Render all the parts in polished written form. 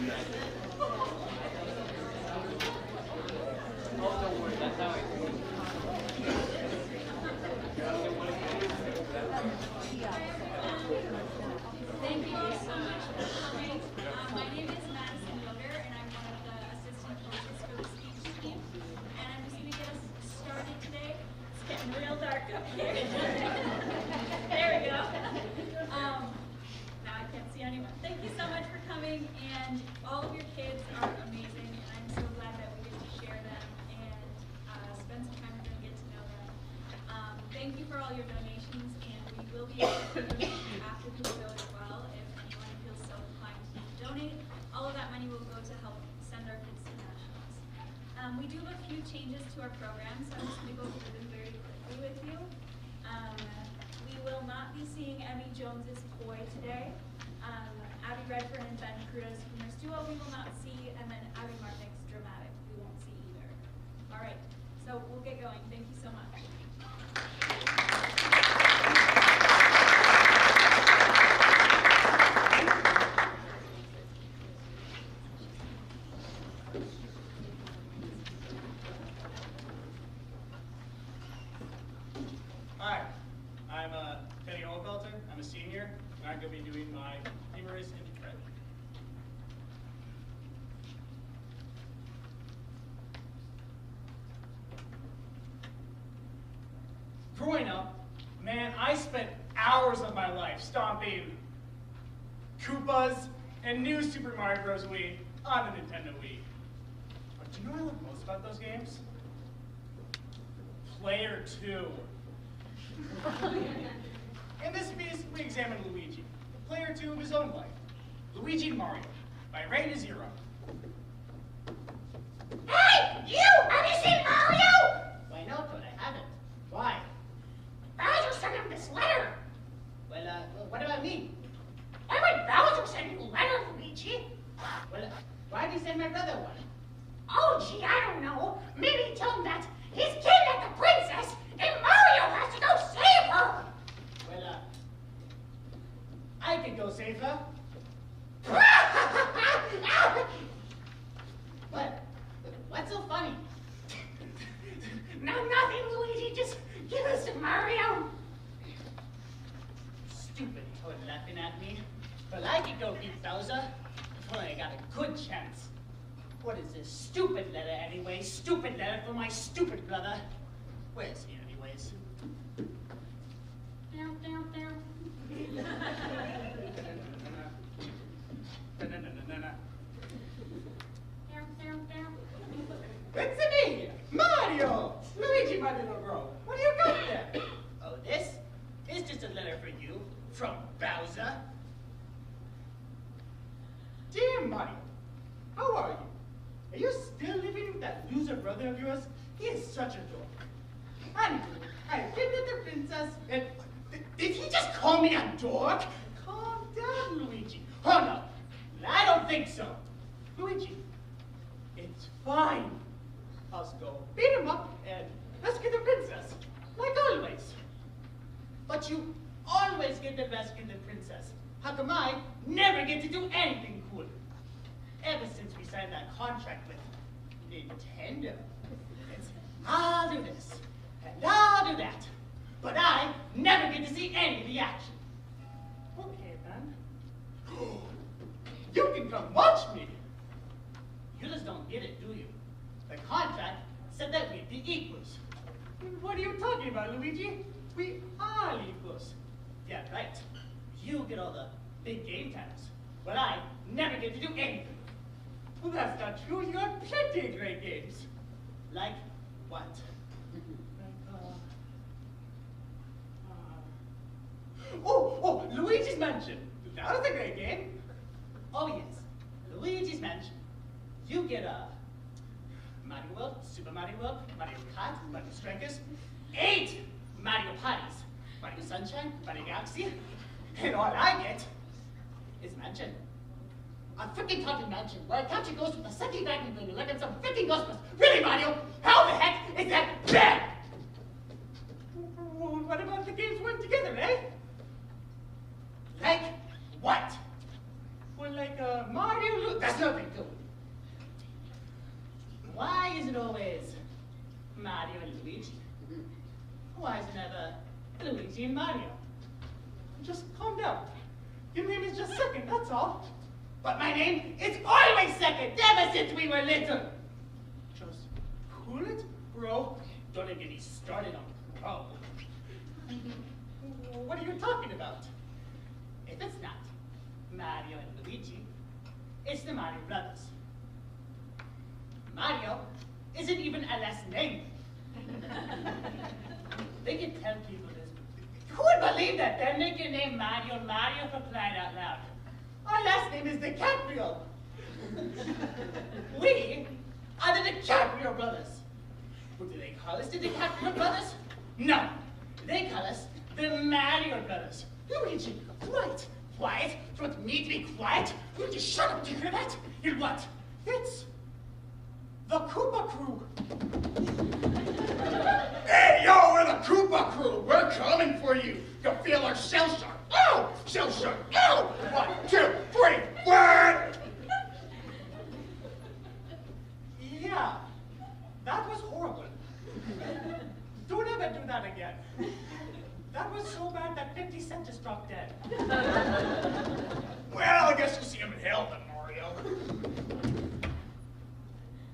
Thank you so much for coming. My name is Madison Yoder, and I'm one of the assistant coaches for the speech team. And I'm just going to get us started today. It's getting real dark up here. There we go. Now I can't see anyone. Thank you so much for coming, and all of your kids are amazing, and I'm so glad that we get to share them and spend some time with them, get to know them. Thank you for all your donations, and we will be able to donate after the show as well if anyone feels so inclined to donate. All of that money will go to help send our kids to nationals. We do have a few changes to our program, so I'm just going to go through them very quickly with you. We will not be seeing Emmy Jones's Toy today. Abby Redfern and Ben Cruda's Humorous Duo we will not see, and then Abby Martnick's Dramatic we won't see either. All right, so we'll get going. Thank you so much. Hi, I'm Kenny Ohlfelter. I'm a senior, and I'm going to be doing my humorous interpret. Growing up, man, I spent hours of my life stomping Koopas and New Super Mario Bros. Wii on the Nintendo Wii. But do you know what I love most about those games? Player 2. In this piece, we examine Luigi, player 2 of his own life. Luigi and Mario, by Ray Zero. Hey, you! Have you seen Mario? Why no, Toad, I haven't. Why? Bowser sent him this letter. Well, what about me? Why would Bowser send you a letter, Luigi? Well, why did he send my brother one? Oh, gee, I don't know. Maybe tell him that he's kidnapped the princess and Mario has to go save her. Well, I could go save her. What? What's so funny? No, nothing, Luigi. Just give us to Mario. Stupid Toad laughing at me. Well, I could go beat Bowser if only I got a good chance. What is this stupid letter anyway? Stupid letter from my stupid brother. Where's he anyways? Down, down, down. Down, down, down. It's me, Mario! Luigi, my little bro. What do you got there? Oh, this? It's just a letter for you from Bowser. Dear Mario, how are you? Are you still living with that loser brother of yours? He is such a dork. Anyway, I kidnapped the princess and... Did he just call me a dork? Calm down, Luigi. Oh, no. I don't think so. Luigi, it's fine. I'll just go beat him up and rescue the princess, like always. But you always get to rescue the princess. How come I never get to do anything cool? Ever since we signed that contract with Nintendo, it's, I'll do this, and I'll do that. But I never get to see any of the action. Okay, then. You can come watch me. You just don't get it, do you? The contract said that we'd be equals. What are you talking about, Luigi? We are equals. Yeah, right. You get all the big game times, but I never get to do anything. Well, that's not true. You have plenty of great games. Like what? Oh, Luigi's Mansion. That was a great game. Oh, yes. Luigi's Mansion. You get a Mario World, Super Mario World, Mario Kart, Mario Strikers, 8 Mario Parties, Mario Sunshine, Mario Galaxy, and all I get is Mansion. A freaking talking mansion where I capture ghosts with a sucky vacuum cleaner like I'm some freaking Ghostbusters. Really, Mario? How the heck is that bad? What about the games work together, eh? Like what? Well, like Mario That's nothing to it. Why is it always Mario and Luigi? Why is it never Luigi and Mario? Just calm down. Your name is just second, that's all. But my name is always second, ever since we were little. Just cool it, bro. Don't even get me started on bro. What are you talking about? If it's not Mario and Luigi, it's the Mario brothers. Mario isn't even a last name. They can tell people this. Who would believe that? They're making name Mario for crying out loud. Our last name is DiCaprio. We are the DiCaprio brothers. What do they call us, the DiCaprio brothers? No, they call us the Mario brothers. Luigi, quiet. Quiet? You want me to be quiet? You just shut up, do you hear that? You're what? It's the Koopa Crew. Hey, yo, we're the Koopa Crew. We're coming for you. You feel our shell shock. Oh, shell shock. Oh, 1, 2, 3, 1. Yeah, that was horrible. Don't ever do that again. That was so bad that 50 Cent just dropped dead. Well, I guess you'll see him in hell then, Mario.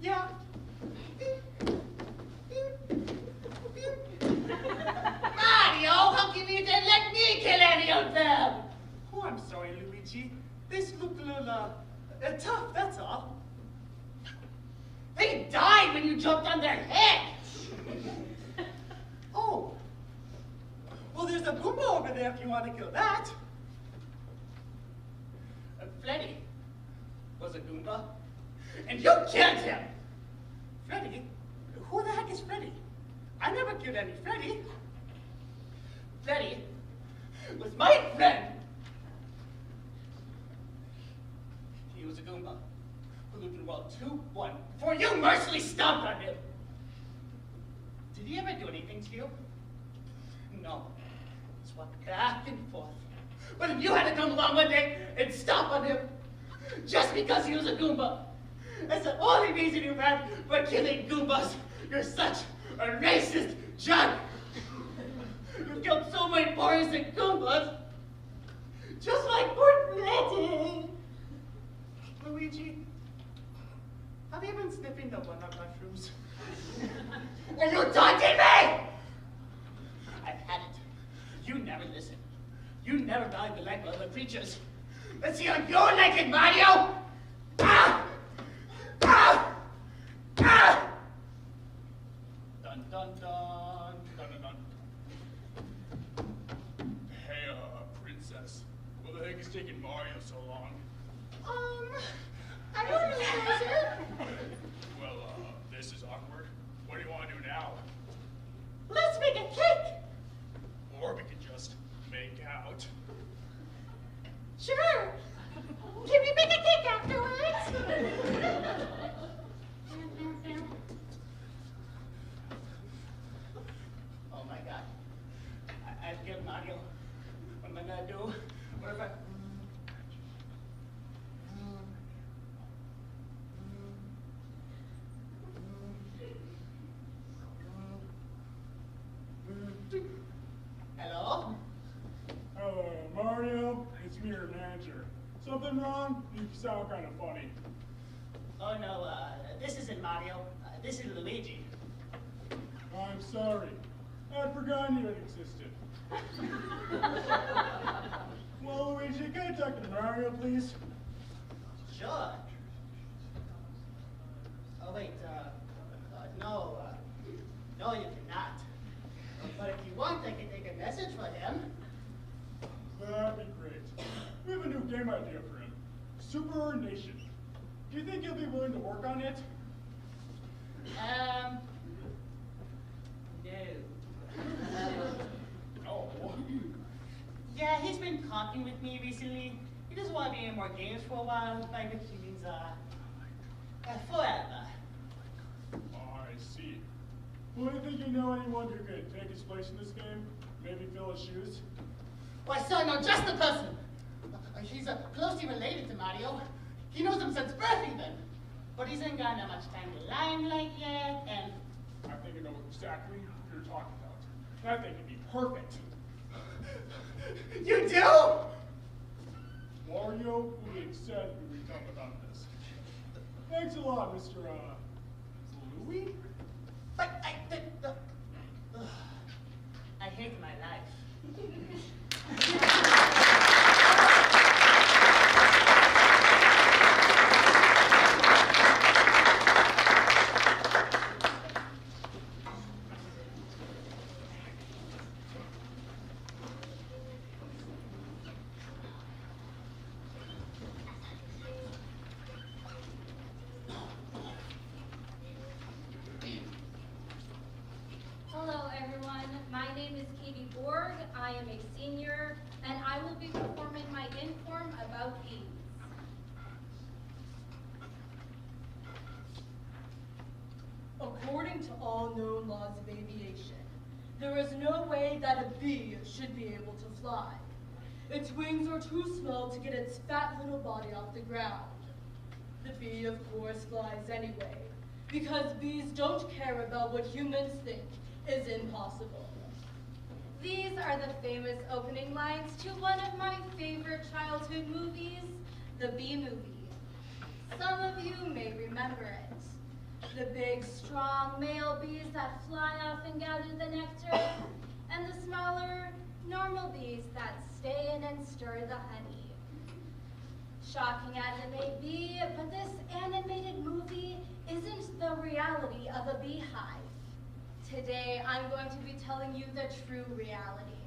Yeah. Mario, how come you didn't let me kill any of them? Oh, I'm sorry, Luigi. This looked a little, tough, that's all. They died when you jumped on their heads. Oh. Well, there's a Goomba over there if you want to kill that. Freddy was a Goomba, and you killed him. Freddy? Who the heck is Freddy? I never killed any Freddy. Freddy was my friend. He was a Goomba who lived in World 2-1 before you mercilessly stomped on him. Did he ever do anything to you? No. He swapped back and forth. But if you had to come along one day and stomp on him, just because he was a Goomba, that's the only reason you had for killing Goombas. You're such a racist junk. You killed so many more innocent Goombas, just like poor Freddy. Luigi, have you been sniffing the one-up mushrooms? Are you taunting me? I've had it. You never listen. You never value the life of other creatures. Let's see how you like it, Mario! Ah! Ah! Ah! Dun dun dun, dun dun dun. Hey, princess. What the heck is taking Mario so long? I don't know, Bowser. Well, this is awkward. What do you want to do now? Let's make a cake. Or we could just make out. Sure. Can we make a cake afterwards? Oh my god. I've killed Mario. What am I gonna do? What if I... Hello? Hello, Mario. It's me, your manager. Something wrong? You sound kind of funny. Oh no, this isn't Mario. This is Luigi. I'm sorry. I'd forgotten you had existed. Well, Luigi, can I talk to Mario, please? Sure. Oh wait, no, no you cannot. But if you want, I can take a message for him. That'd be great. We have a new game idea for him. Super Nation. Do you think he'll be willing to work on it? No. No. Yeah, he's been talking with me recently. He doesn't want to be in more games for a while, by which he means, forever. I see. Well, do you think you know anyone who could take his place in this game? Maybe fill his shoes? Why, so I know just the person. He's closely related to Mario. He knows them since birth even. But he's ain't got that much time to limelight yet, and I think I know exactly what you're talking about. And I think it'd be perfect. you do? Mario Puig said we would come about this. Thanks a lot, Mr. Louis. But I hate my life. Hello everyone, my name is Katie Borg. I am a senior and I will be performing my inform about bees. According to all known laws of aviation, there is no way that a bee should be able to fly. Its wings are too small to get its fat little body off the ground. The bee, of course, flies anyway, because bees don't care about what humans think is impossible. These are the famous opening lines to one of my favorite childhood movies, The Bee Movie. Some of you may remember it. The big, strong male bees that fly off and gather the nectar, and the smaller, normal bees that stay in and stir the honey. Shocking as it may be, but this animated movie isn't the reality of a beehive. Today, I'm going to be telling you the true reality.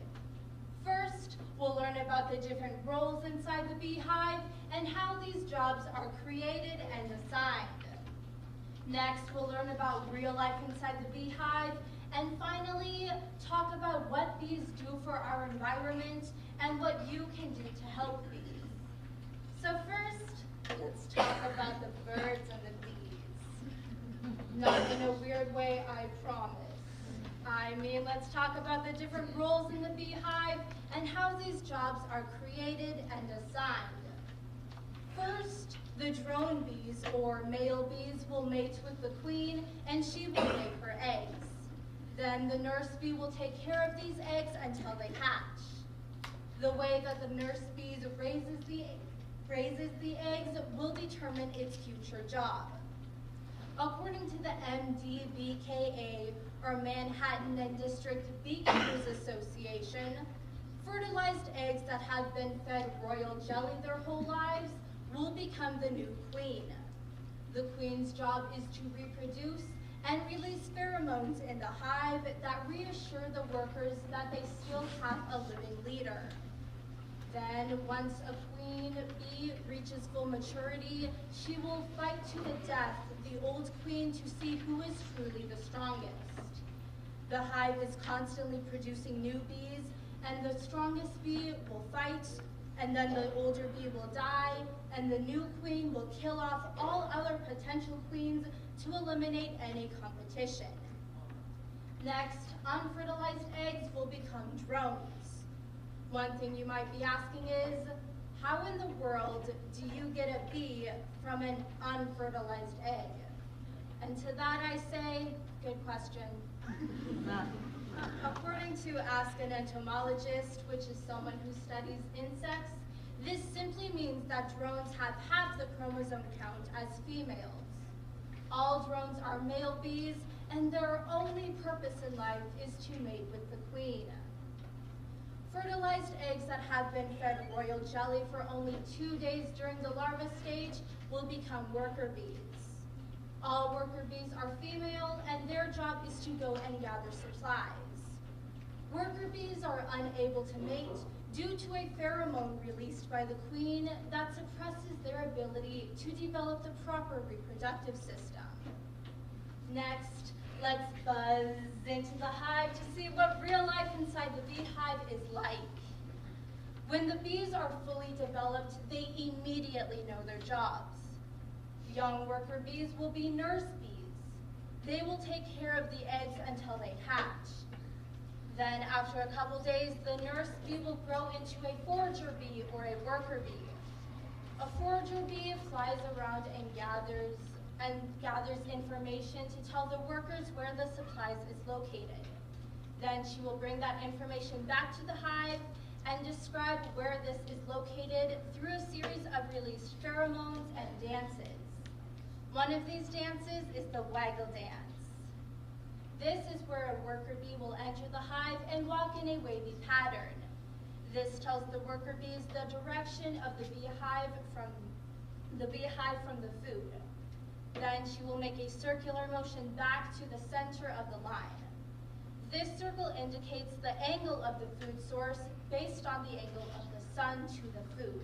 First, we'll learn about the different roles inside the beehive and how these jobs are created and assigned. Next, we'll learn about real life inside the beehive, and finally, talk about what bees do for our environment and what you can do to help bees. So first, let's talk about the birds and the bees. Not in a weird way, I promise. I mean, let's talk about the different roles in the beehive and how these jobs are created and assigned. First, the drone bees, or male bees, will mate with the queen, and she will lay her eggs. Then the nurse bee will take care of these eggs until they hatch. The way that the nurse bee raises the eggs will determine its future job. According to the MDBKA, or Manhattan and District Beekeepers Association, fertilized eggs that have been fed royal jelly their whole lives will become the new queen. The queen's job is to reproduce and release pheromones in the hive that reassure the workers that they still have a living leader. Then, once a queen bee reaches full maturity, she will fight to the death the old queen to see who is truly the strongest. The hive is constantly producing new bees, and the strongest bee will fight, and then the older bee will die, and the new queen will kill off all other potential queens to eliminate any competition. Next, unfertilized eggs will become drones. One thing you might be asking is, how in the world do you get a bee from an unfertilized egg? And to that I say, good question. According to Ask an Entomologist, which is someone who studies insects, this simply means that drones have half the chromosome count as females. All drones are male bees, and their only purpose in life is to mate with the queen. Fertilized eggs that have been fed royal jelly for only 2 days during the larva stage will become worker bees. All worker bees are female, and their job is to go and gather supplies. Worker bees are unable to mate due to a pheromone released by the queen that suppresses their ability to develop the proper reproductive system. Next, let's buzz into the hive to see what real life inside the beehive is like. When the bees are fully developed, they immediately know their jobs. Young worker bees will be nurse bees. They will take care of the eggs until they hatch. Then, after a couple days, the nurse bee will grow into a forager bee or a worker bee. A forager bee flies around and gathers information to tell the workers where the supplies is located. Then she will bring that information back to the hive and describe where this is located through a series of released pheromones and dances. One of these dances is the waggle dance. This is where a worker bee will enter the hive and walk in a wavy pattern. This tells the worker bees the direction of the beehive from the food. Then she will make a circular motion back to the center of the line. This circle indicates the angle of the food source based on the angle of the sun to the food.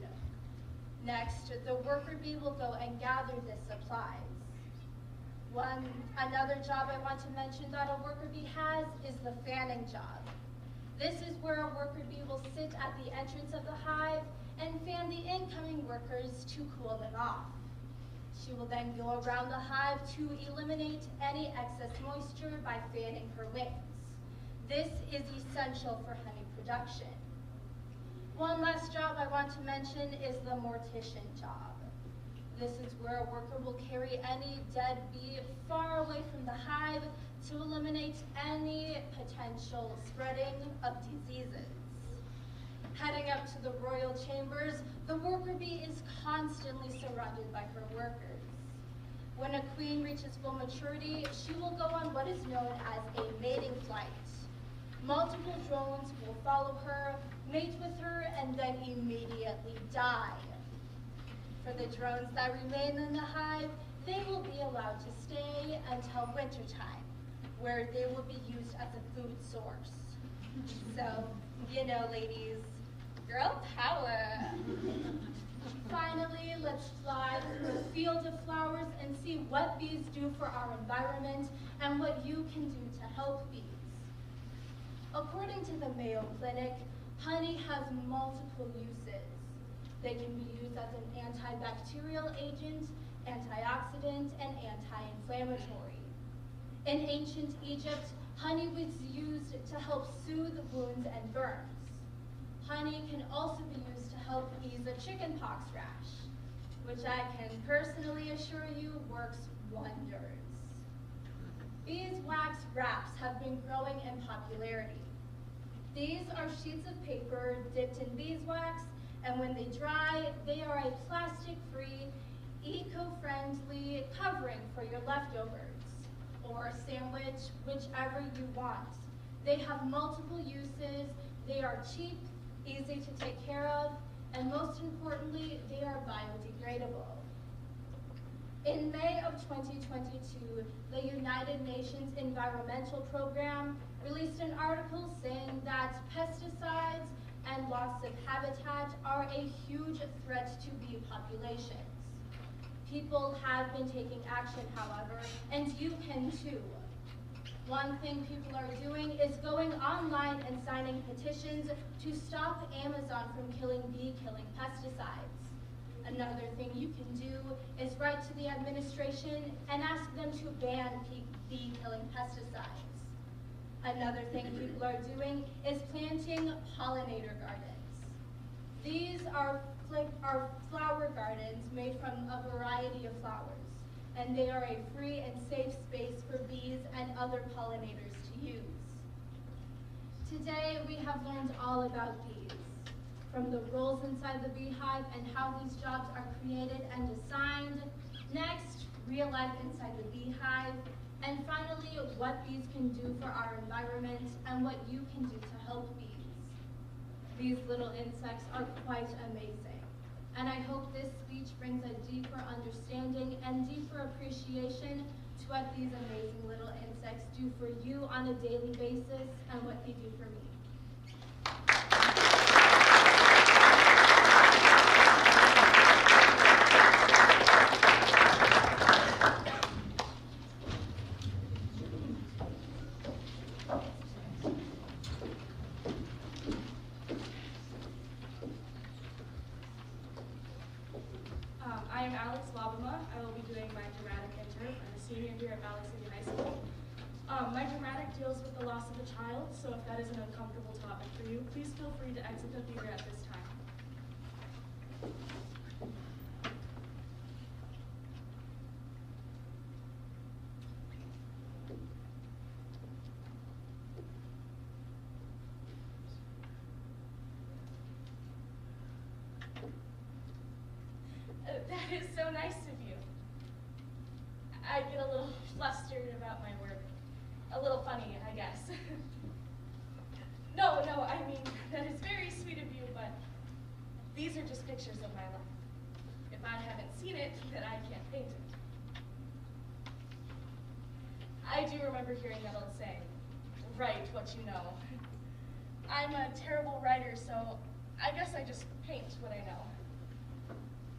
Next, the worker bee will go and gather the supplies. Another job I want to mention that a worker bee has is the fanning job. This is where a worker bee will sit at the entrance of the hive and fan the incoming workers to cool them off. She will then go around the hive to eliminate any excess moisture by fanning her wings. This is essential for honey production. One last job I want to mention is the mortician job. This is where a worker will carry any dead bee far away from the hive to eliminate any potential spreading of diseases. Heading up to the royal chambers, the worker bee is constantly surrounded by her workers. When a queen reaches full maturity, she will go on what is known as a mating flight. Multiple drones will follow her, mate with her, and then immediately die. For the drones that remain in the hive, they will be allowed to stay until wintertime, where they will be used as a food source. So, you know, ladies, girl power. Finally, let's fly through a field of flowers and see what bees do for our environment and what you can do to help bees. According to the Mayo Clinic, honey has multiple uses. They can be used as an antibacterial agent, antioxidant, and anti-inflammatory. In ancient Egypt, honey was used to help soothe wounds and burns. Honey can also be used to help ease a chickenpox rash, which I can personally assure you works wonders. Beeswax wraps have been growing in popularity. These are sheets of paper dipped in beeswax, and when they dry, they are a plastic-free, eco-friendly covering for your leftovers, or a sandwich, whichever you want. They have multiple uses, they are cheap, easy to take care of, and most importantly, they are biodegradable. In May of 2022, the United Nations Environmental Program released an article saying that pesticides and loss of habitat are a huge threat to bee populations. People have been taking action, however, and you can too. One thing people are doing is going online and signing petitions to stop Amazon from killing bee-killing pesticides. Another thing you can do is write to the administration and ask them to ban bee-killing pesticides. Another thing people are doing is planting pollinator gardens. These are flower gardens made from a variety of flowers, and they are a free and safe space for bees and other pollinators to use. Today, we have learned all about bees, from the roles inside the beehive and how these jobs are created and assigned. Next, real life inside the beehive. And finally, what bees can do for our environment and what you can do to help bees. These little insects are quite amazing. And I hope this speech brings a deeper understanding and deeper appreciation to what these amazing little insects do for you on a daily basis and what they do for me. I am Alex Labama. I will be doing my dramatic intern. I'm a senior here at Valley City High School. My dramatic deals with the loss of a child, so if that is an uncomfortable topic for you, please feel free to exit the theater at this time. That is so nice of you. I get a little flustered about my work. A little funny, I guess. No, I mean, that is very sweet of you, but these are just pictures of my life. If I haven't seen it, then I can't paint it. I do remember hearing that old saying, write what you know. I'm a terrible writer, so I guess I just paint what I know.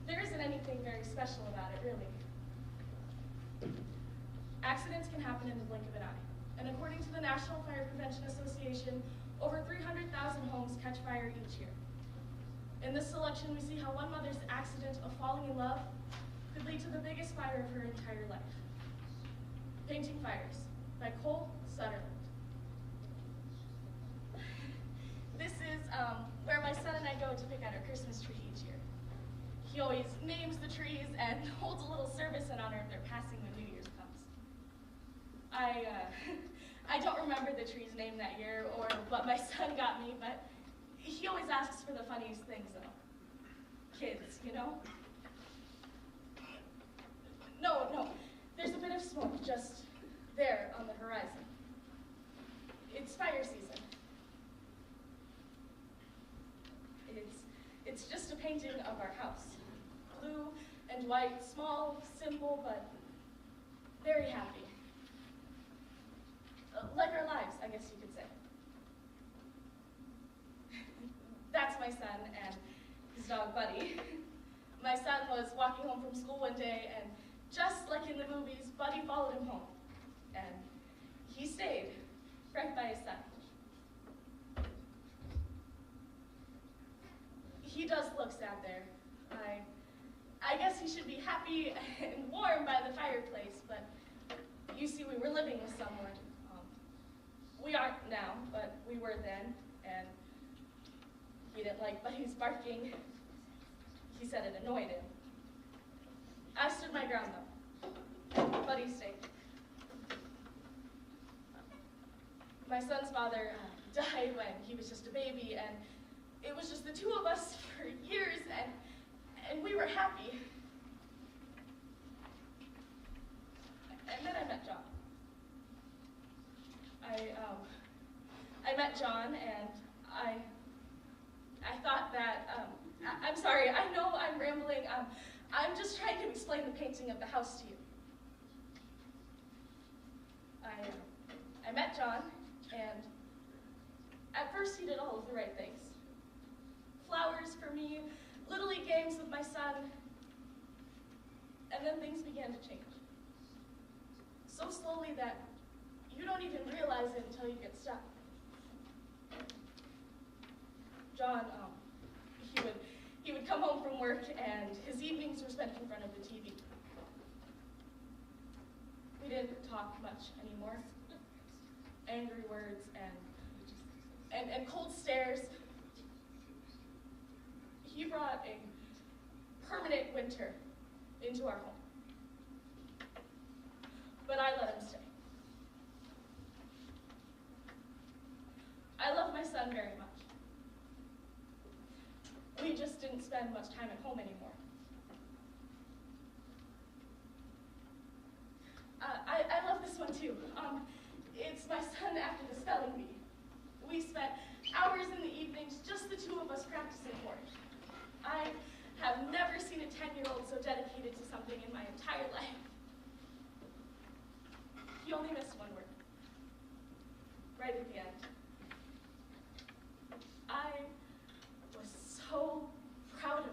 There isn't anything very special about it, really. Accidents can happen in the blink of an eye. And according to the National Fire Prevention Association, over 300,000 homes catch fire each year. In this selection, we see how one mother's accident of falling in love could lead to the biggest fire of her entire life. Painting Fires by Cole Sutherland. This is where my son and I go to pick out our Christmas tree each year. He always names the trees and holds a little service in honor of their passing when New Year's comes. I don't remember the tree's name that year or what my son got me, but he always asks for the funniest things, though. Kids, you know? No, there's a bit of smoke just there on the horizon. It's fire season. It's just a painting of our house. Blue and white, small, simple, but very happy. Like our lives, I guess you could say. That's my son and his dog, Buddy. My son was walking home from school one day, and just like in the movies, Buddy followed him home. And he stayed right by his side. He does look sad there. I guess he should be happy and warm by the fireplace, but you see, we were living with someone. We aren't now, but we were then, and he didn't like Buddy's barking. He said it annoyed him. I stood my ground, though. Buddy stayed. My son's father died when he was just a baby, and it was just the two of us for years, and we were happy. And then I met John. I met John, and I thought that, I'm sorry, I know I'm rambling. I'm just trying to explain the painting of the house to you. I met John, and at first he did all of the right things. Flowers for me, Little League games with my son, and then things began to change. So slowly that you don't even realize it until you get stuck. John, he would come home from work, and his evenings were spent in front of the TV. We didn't talk much anymore. Angry words and cold stares. He brought a permanent winter into our home. But I let him stay. I love my son very much. We just didn't spend much time at home anymore. I love this one too. It's my son after the spelling bee. We spent hours in the evenings, just the two of us practicing for it. I have never seen a 10-year-old so dedicated to something in my entire life. He only missed one word. Right at the end. I was so proud of him.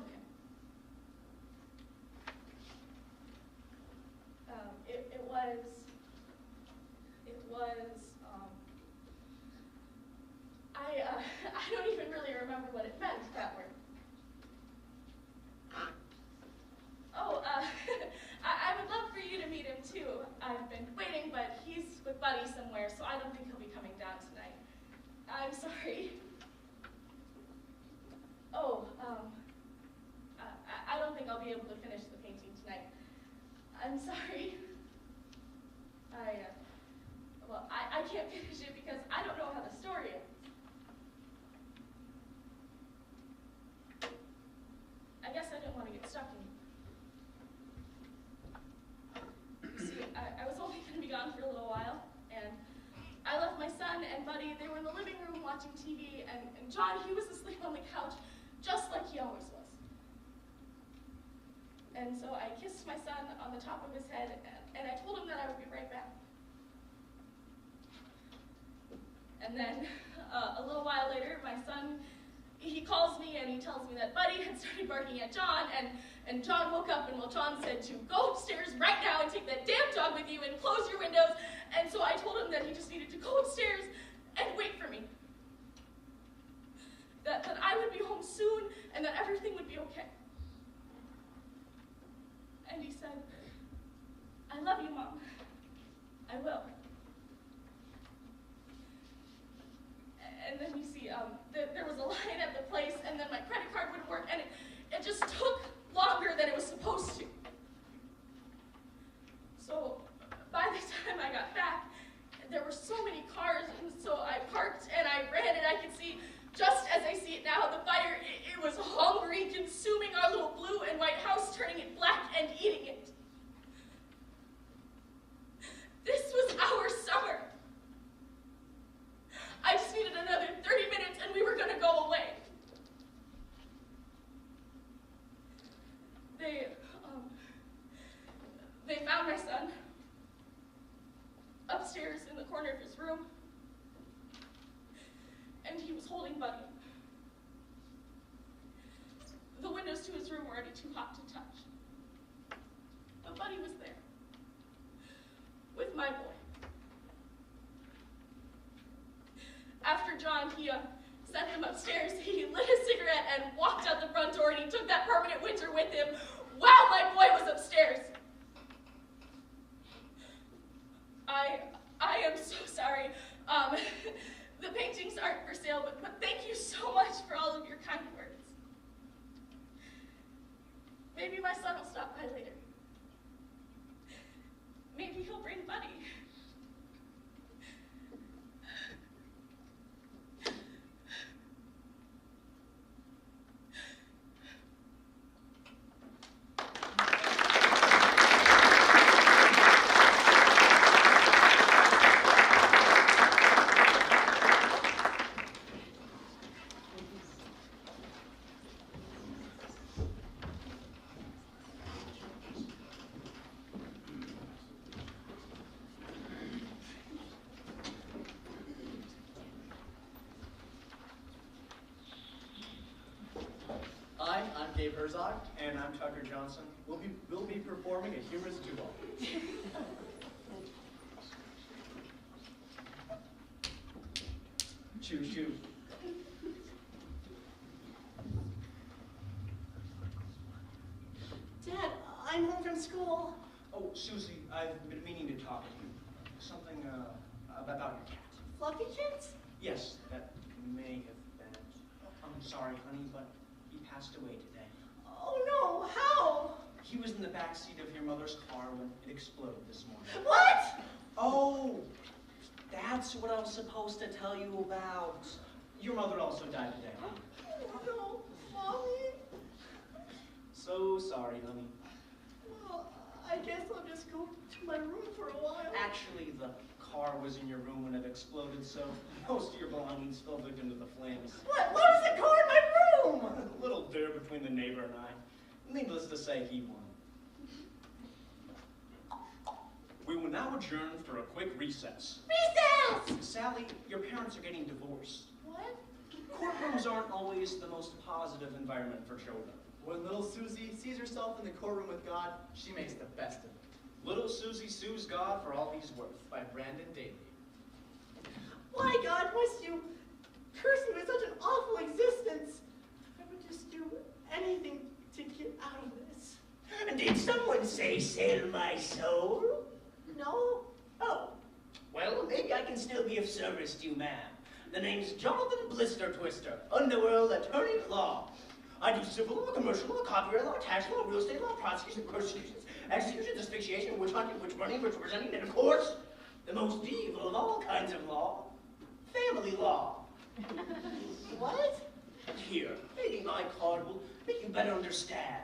I don't even really remember what it meant, that word. Oh, I would love for you to meet him too. I've been waiting, but he's with Buddy somewhere, so I don't think he'll be coming down tonight. I'm sorry. Oh, I don't think I'll be able to finish the painting tonight. I'm sorry. I can't finish it because I don't know how the story ends. I guess I didn't want to get stuck in. watching TV, and John, he was asleep on the couch, just like he always was. And so I kissed my son on the top of his head, and I told him that I would be right back. And then a little while later, my son, he calls me and he tells me that Buddy had started barking at John, and John woke up, and well, John said to go upstairs right now and take that damn dog with you and close your windows. And so I told him that he just needed to go upstairs and wait for me. That I would be home soon and that everything would be okay. And he said, I love you, Mom. I will. And then you see, there was a line at the place, and then my credit card wouldn't work, and it just took longer than it was supposed to. So by the time I got back, there were so many cars, and so I parked and I ran, and I could see, just as I see it now, the fire, it was hungry, consuming our little blue and white house, turning it black and eating it. This was our summer. I just needed another 30 minutes and we were gonna go away. They found my son upstairs in the corner of his room, and he was holding Buddy. The windows to his room were already too hot to touch, but Buddy was there with my boy. After John, he sent him upstairs, he lit a cigarette and walked out the front door, and he took that permanent winter with him while my boy was upstairs. I am so sorry. The paintings aren't for sale, but thank you so much for all of your kind words. Maybe my son will stop by later. Maybe he'll bring Buddy. I'm Gabe Herzog. And I'm Tucker Johnson. We'll be performing a humorous duo. Choo choo. Dad, I'm home from school. Oh, Susie, I've been meaning to talk to you. Something about your cat. Fluffy kids? Yes, that may have been it. I'm sorry, honey, but he passed away today. Oh no, how? He was in the back seat of your mother's car when it exploded this morning. What? Oh, that's what I was supposed to tell you about. Your mother also died today, huh? Oh no, Mommy. So sorry, honey. Well, I guess I'll just go to my room for a while. Actually, the car was in your room when it exploded, so most of your belongings fell victim to the flames. What? Why was the car in my room? A little dare between the neighbor and I. Needless to say, he won. We will now adjourn for a quick recess. Recess! Sally, your parents are getting divorced. What? Courtrooms aren't always the most positive environment for children. When little Susie sees herself in the courtroom with God, she makes the best of it. Little Susie sues God for all he's worth. By Brandon Daly. Why, God, must you curse me with such an awful existence? I would just do anything to get out of this. Did someone say sell my soul? No? Oh, well, maybe I can still be of service to you, ma'am. The name's Jonathan Blister Twister, underworld attorney at law. I do civil law, commercial law, copyright law, tax law, real estate law, prosecution, persecutions, executions, asphyxiation, witch hunting, witch burning, witch presenting, and of course, the most evil of all kinds of law, family law. What? Here, maybe my card will make you better understand.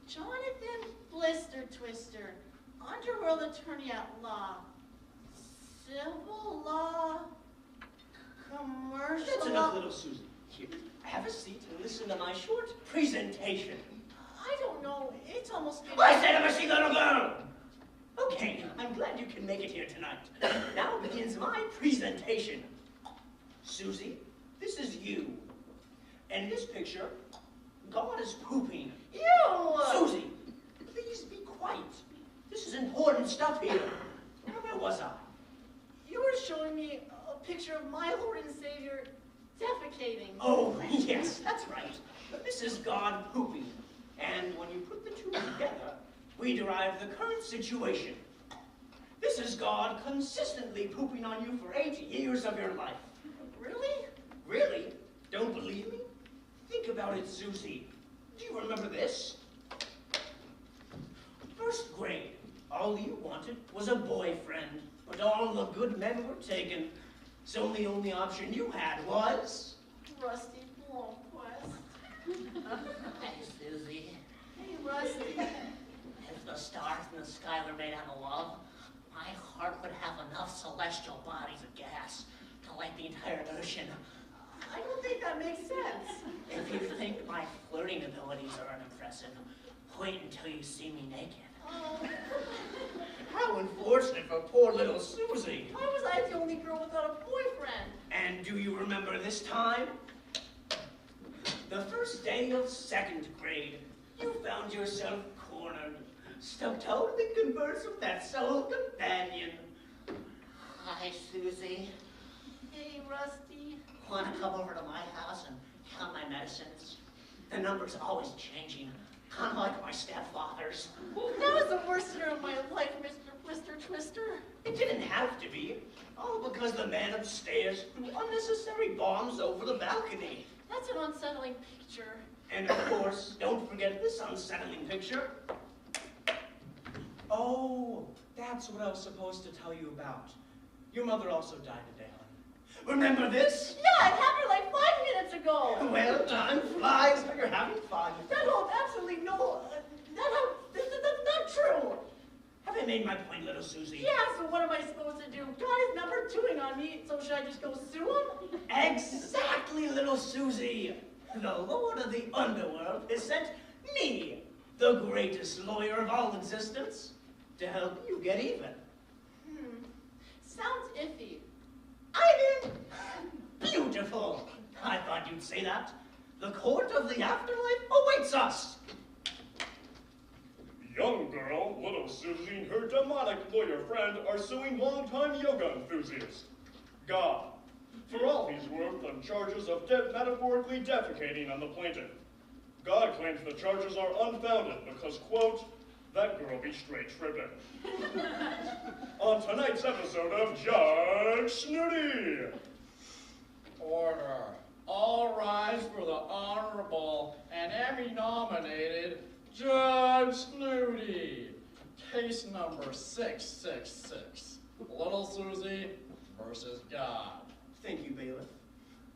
Jonathan Blister Twister, underworld attorney at law, civil law, commercial. That's enough, little Susie. Here, have a seat and listen to my short presentation. I don't know. It's almost. I said have a seat, little girl! Okay, I'm glad you can make it here tonight. Now begins my presentation. Susie, this is you. And in this picture, God is pooping. You! Susie, please be quiet. This is important stuff here. Now, where was I? You were showing me a picture of my Lord and Savior defecating. Oh, yes, that's right. This is God pooping. And when you put the two together, we derive the current situation. This is God consistently pooping on you for 8 years of your life. Really? Really? Don't believe me? Think about it, Susie. Do you remember this? First grade. All you wanted was a boyfriend, but all the good men were taken. So the only option you had was... Rusty Blomquist. Hey, Susie. Hey, Rusty. If the stars in the sky were made out of love, my heart would have enough celestial bodies of gas to light the entire ocean. I don't think that makes sense. If you think my flirting abilities are unimpressive, wait until you see me naked. Oh. How unfortunate for poor little Susie. Why was I the only girl without a boyfriend? And do you remember this time? The first day of 2nd grade, you found yourself cornered, stuck totally converse with that sole companion. Hi, Susie. Hey, Rusty. Want to come over to my house and count my medicines? The number's always changing, unlike my stepfather's. That was the worst year of my life, Mr. Blister Twister. It didn't have to be, all because the man upstairs threw unnecessary bombs over the balcony. That's an unsettling picture. And of course, don't forget this unsettling picture. Oh, that's what I was supposed to tell you about. Your mother also died today, honey. Remember this? Yeah, it happened like 5 minutes ago. Well, time flies when you're having fun. That holds absolutely no. That's not true. Have I made my point, little Susie? Yeah, so what am I supposed to do? God is number 2ing on me, so should I just go sue him? Exactly, little Susie. The Lord of the Underworld has sent me, the greatest lawyer of all existence, to help you get even. Sounds iffy. I mean, beautiful. I thought you'd say that. The court of the afterlife awaits us. Young girl, little Susie, and her demonic lawyer friend are suing longtime yoga enthusiast, God, for all he's worth on charges of metaphorically defecating on the plaintiff. God claims the charges are unfounded because, quote, that girl be straight tripping. On tonight's episode of Judge Snooty. Order. All rise for the Honorable and Emmy-nominated Judge Snooty. Case number 666. Little Susie versus God. Thank you, bailiff.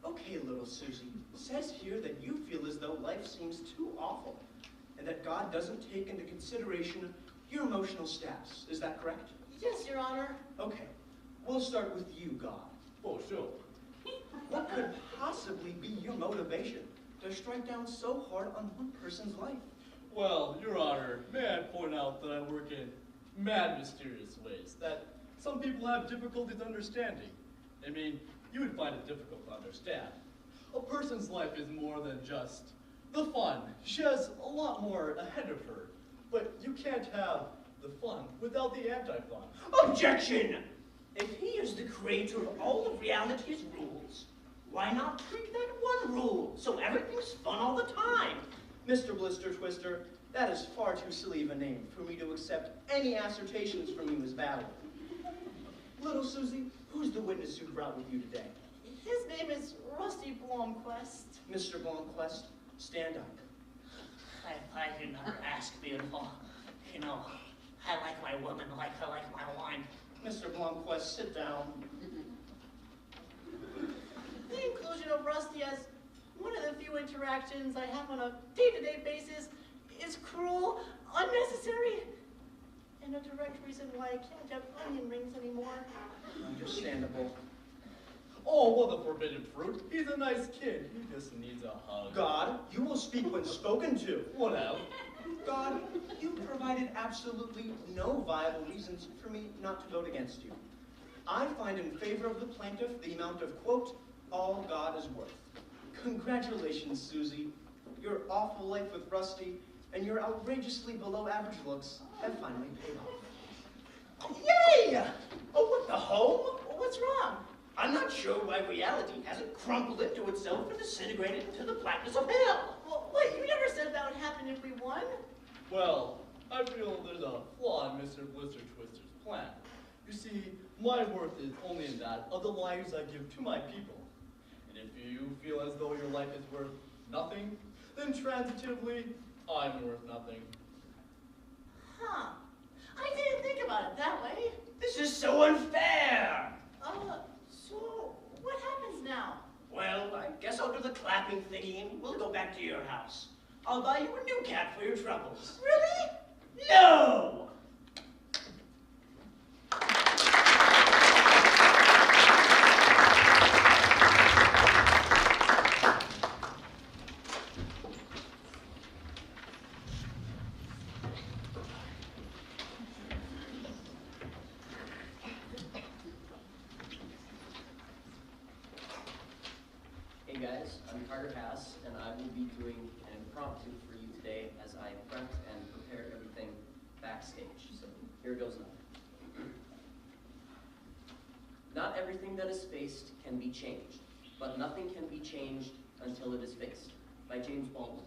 Okay, little Susie. It says here that you feel as though life seems too awful and that God doesn't take into consideration your emotional status. Is that correct? Yes, Your Honor. Okay. We'll start with you, God. Oh, sure. What could possibly be your motivation to strike down so hard on one person's life? Well, Your Honor, may I point out that I work in mad mysterious ways that some people have difficulties understanding. I mean, you would find it difficult to understand. A person's life is more than just the fun. She has a lot more ahead of her. But you can't have the fun without the anti-fun. Objection! If he is the creator of all of reality's rules, why not treat that one rule so everything's fun all the time? Mr. Blister Twister, that is far too silly of a name for me to accept any assertions from you as valid. Little Susie, who's the witness you brought with you today? His name is Rusty Blomquist. Mr. Blomquist, stand up. I do not ask, beautiful. You know, I like my woman like I like my wine. Mr. Blomquist, sit down. The inclusion of Rusty as one of the few interactions I have on a day-to-day basis is cruel, unnecessary, and a direct reason why I can't have onion rings anymore. Understandable. Oh, what the forbidden fruit? He's a nice kid. He just needs a hug. God, you will speak when spoken to. What else? God, you provided absolutely no viable reasons for me not to vote against you. I find in favor of the plaintiff the amount of, quote, all God is worth. Congratulations, Susie. Your awful life with Rusty and your outrageously below average looks have finally paid off. Yay! Oh, what the home? What's wrong? I'm not sure why reality hasn't crumpled into itself and disintegrated into the blackness of hell. Well, wait, you never said that would happen if we won. Well, I feel there's a flaw in Mr. Blister Twister's plan. You see, my worth is only in that of the lives I give to my people. And if you feel as though your life is worth nothing, then transitively, I'm worth nothing. Huh. I didn't think about it that way. This is so unfair. So what happens now? Well, I guess I'll do the clapping thingy and we'll go back to your house. I'll buy you a new cat for your troubles. Really? No! Hey guys, I'm Carter Haas, and I will be doing an impromptu for you today as I prepped and prepared everything backstage. So here goes nothing. Not everything that is faced can be changed, but nothing can be changed until it is faced. By James Baldwin.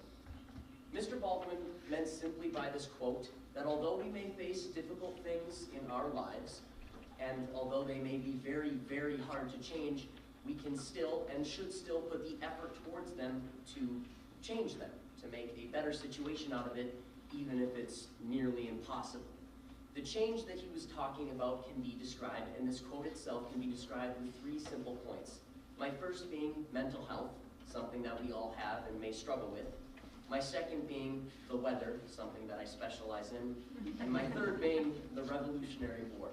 Mr. Baldwin meant simply by this quote that although we may face difficult things in our lives, and although they may be very, very hard to change, we can still and should still put the effort towards them to change them, to make a better situation out of it, even if it's nearly impossible. The change that he was talking about can be described, and this quote itself can be described with 3 simple points. My first being mental health, something that we all have and may struggle with. My second being the weather, something that I specialize in. And my third being the Revolutionary War.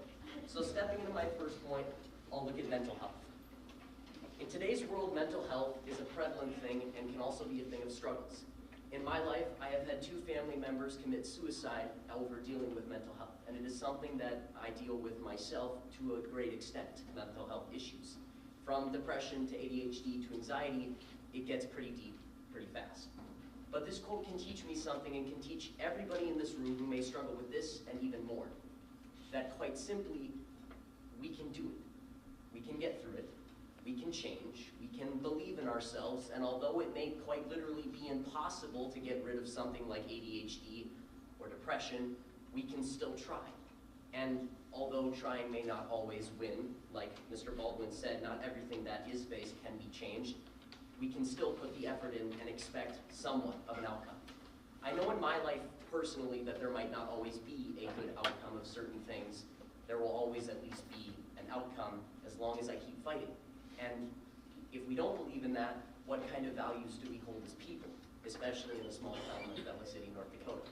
So stepping into my first point, I'll look at mental health. In today's world, mental health is a prevalent thing and can also be a thing of struggles. In my life, I have had 2 family members commit suicide over dealing with mental health, and it is something that I deal with myself to a great extent, mental health issues. From depression to ADHD to anxiety, it gets pretty deep, pretty fast. But this quote can teach me something and can teach everybody in this room who may struggle with this and even more, that quite simply, we can do it. We can get through it. We can change, we can believe in ourselves, and although it may quite literally be impossible to get rid of something like ADHD or depression, we can still try. And although trying may not always win, like Mr. Baldwin said, not everything that is faced can be changed, we can still put the effort in and expect somewhat of an outcome. I know in my life personally that there might not always be a good outcome of certain things. There will always at least be an outcome as long as I keep fighting. And if we don't believe in that, what kind of values do we hold as people, especially in a small town like Bella City, North Dakota?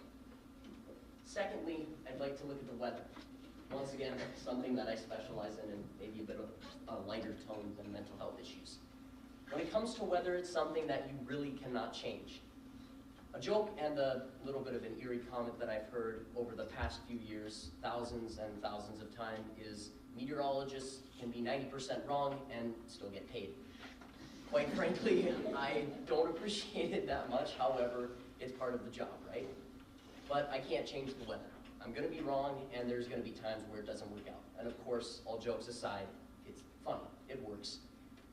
Secondly, I'd like to look at the weather. Once again, something that I specialize in and maybe a bit of a lighter tone than mental health issues. When it comes to weather, it's something that you really cannot change. A joke and a little bit of an eerie comment that I've heard over the past few years, thousands and thousands of times, is meteorologists can be 90% wrong and still get paid. Quite frankly, I don't appreciate it that much. However, it's part of the job, right? But I can't change the weather. I'm gonna be wrong, and there's gonna be times where it doesn't work out. And of course, all jokes aside, it's funny, it works.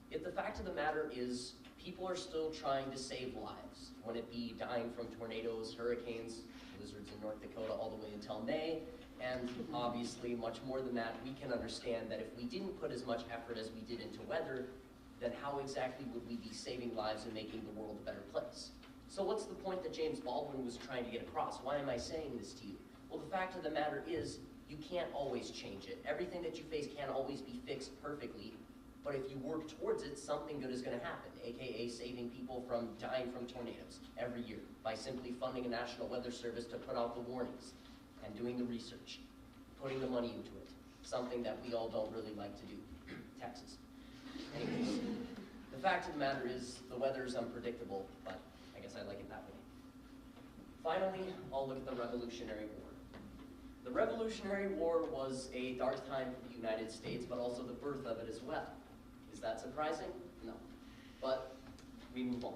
Yet the fact of the matter is, people are still trying to save lives, whether it be dying from tornadoes, hurricanes, blizzards in North Dakota all the way until May, and obviously much more than that. We can understand that if we didn't put as much effort as we did into weather, then how exactly would we be saving lives and making the world a better place? So what's the point that James Baldwin was trying to get across? Why am I saying this to you? Well, the fact of the matter is, you can't always change it. Everything that you face can't always be fixed perfectly, but if you work towards it, something good is going to happen, aka saving people from dying from tornadoes every year by simply funding a National Weather Service to put out the warnings and doing the research, putting the money into it, something that we all don't really like to do. Texas. Anyways, the fact of the matter is, the weather's unpredictable, but I guess I like it that way. Finally, I'll look at the Revolutionary War. The Revolutionary War was a dark time for the United States, but also the birth of it as well. Is that surprising? No. But we move on.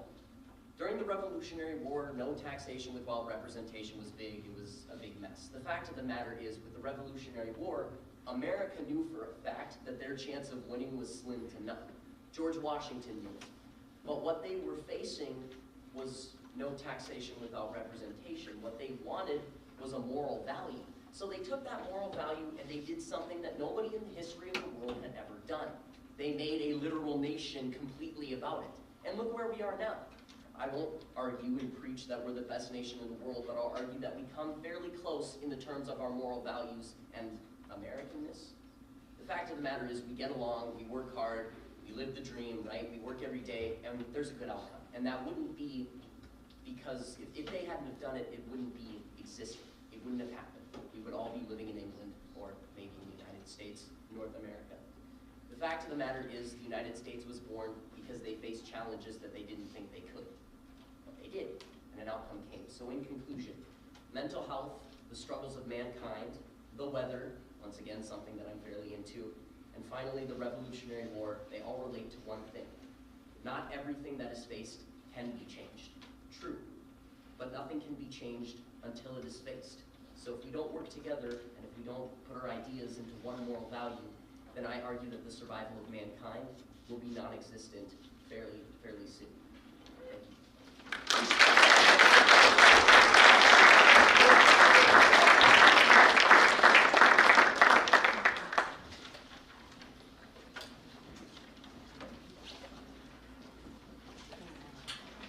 During the Revolutionary War, no taxation with wealth representation was big. It was a big mess. The fact of the matter is, with the Revolutionary War, America knew for a fact that their chance of winning was slim to none. George Washington knew it. But what they were facing was no taxation without representation. What they wanted was a moral value. So they took that moral value and they did something that nobody in the history of the world had ever done. They made a literal nation completely about it. And look where we are now. I won't argue and preach that we're the best nation in the world, but I'll argue that we come fairly close in the terms of our moral values and Americanness. The fact of the matter is, we get along, we work hard, we live the dream, right? We work every day, and there's a good outcome. And that wouldn't be because if they hadn't have done it, it wouldn't be existing. It wouldn't have happened. We would all be living in England or maybe in the United States, North America. The fact of the matter is, the United States was born because they faced challenges that they didn't think they could. But they did, and an outcome came. So in conclusion, mental health, the struggles of mankind, the weather, once again, something that I'm fairly into, and finally, the Revolutionary War, they all relate to one thing. Not everything that is faced can be changed. True. But nothing can be changed until it is faced. So if we don't work together, and if we don't put our ideas into one moral value, then I argue that the survival of mankind will be non-existent fairly soon. Thank you.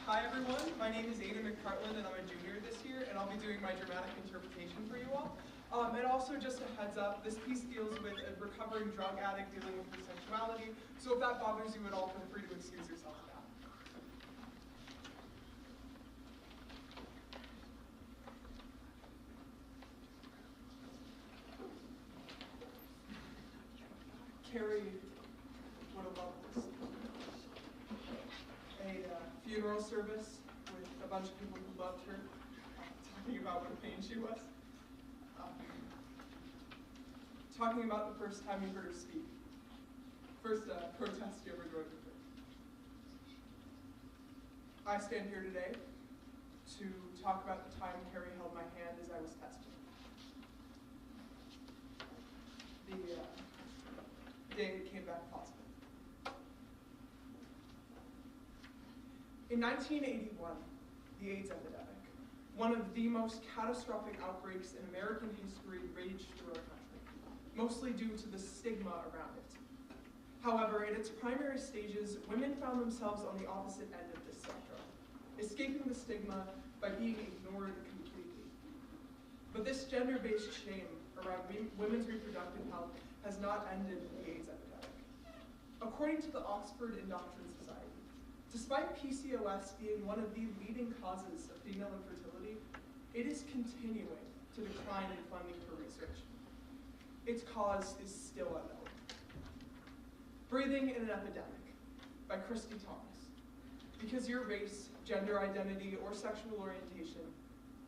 Hi everyone, my name is Aiden McPartland and I'm a junior this year, and I'll be doing my dramatic interpretation for you all. And also just a heads up, this piece deals with a recovering drug addict dealing with her sexuality, so if that bothers you at all, feel free to excuse yourself now. Carrie would have loved this. A funeral service with a bunch of people who loved her, talking about what a pain she was. Talking about the first time you heard her speak. First protest you ever joined with her. I stand here today to talk about the time Carrie held my hand as I was tested. The day it came back positive. In 1981, the AIDS epidemic, one of the most catastrophic outbreaks in American history, raged through our country, mostly due to the stigma around it. However, in its primary stages, women found themselves on the opposite end of this spectrum, escaping the stigma by being ignored completely. But this gender-based shame around women's reproductive health has not ended the AIDS epidemic. According to the Oxford Endocrine Society, despite PCOS being one of the leading causes of female infertility, it is continuing to decline in funding for research. Its cause is still unknown. Breathing in an Epidemic by Christy Thomas. Because your race, gender identity, or sexual orientation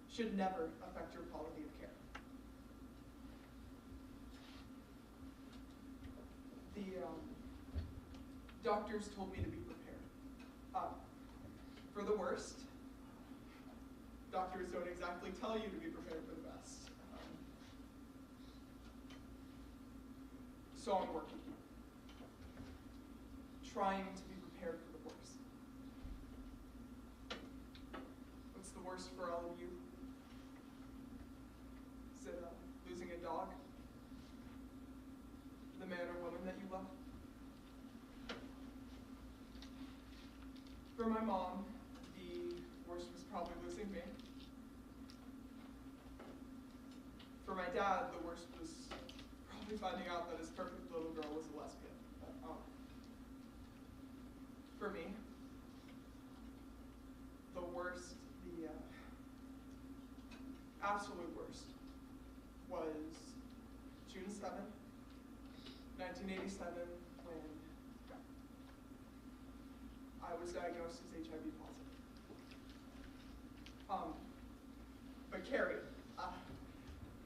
should never affect your quality of care. The doctors told me to be prepared. For the worst, doctors don't exactly tell you to be prepared for the best. So I'm working, trying to be prepared for the worst. What's the worst for all of you? Is it losing a dog? The man or woman that you love? For my mom, the worst was probably losing me. For my dad, the worst was probably finding out that his perfect little girl was a lesbian. For me, the worst, the absolute worst, was June 7th, 1987, when was diagnosed as HIV positive. But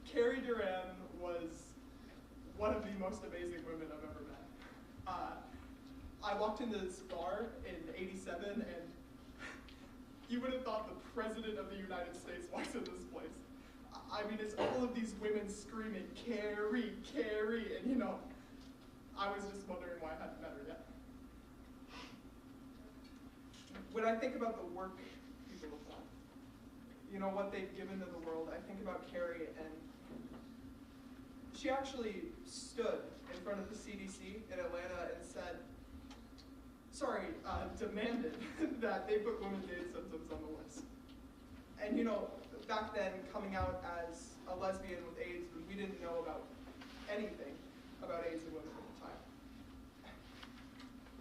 Carrie Duran was one of the most amazing women I've ever met. I walked into this bar in '87, and you would have thought the President of the United States walks in this place. I mean, it's all of these women screaming, Carrie, Carrie, and you know, I was just wondering why I hadn't met her yet. When I think about the work people have done, you know, what they've given to the world, I think about Carrie, and she actually stood in front of the CDC in Atlanta and said, demanded that they put women's AIDS symptoms on the list. And you know, back then, coming out as a lesbian with AIDS, we didn't know about anything about AIDS in women at the time.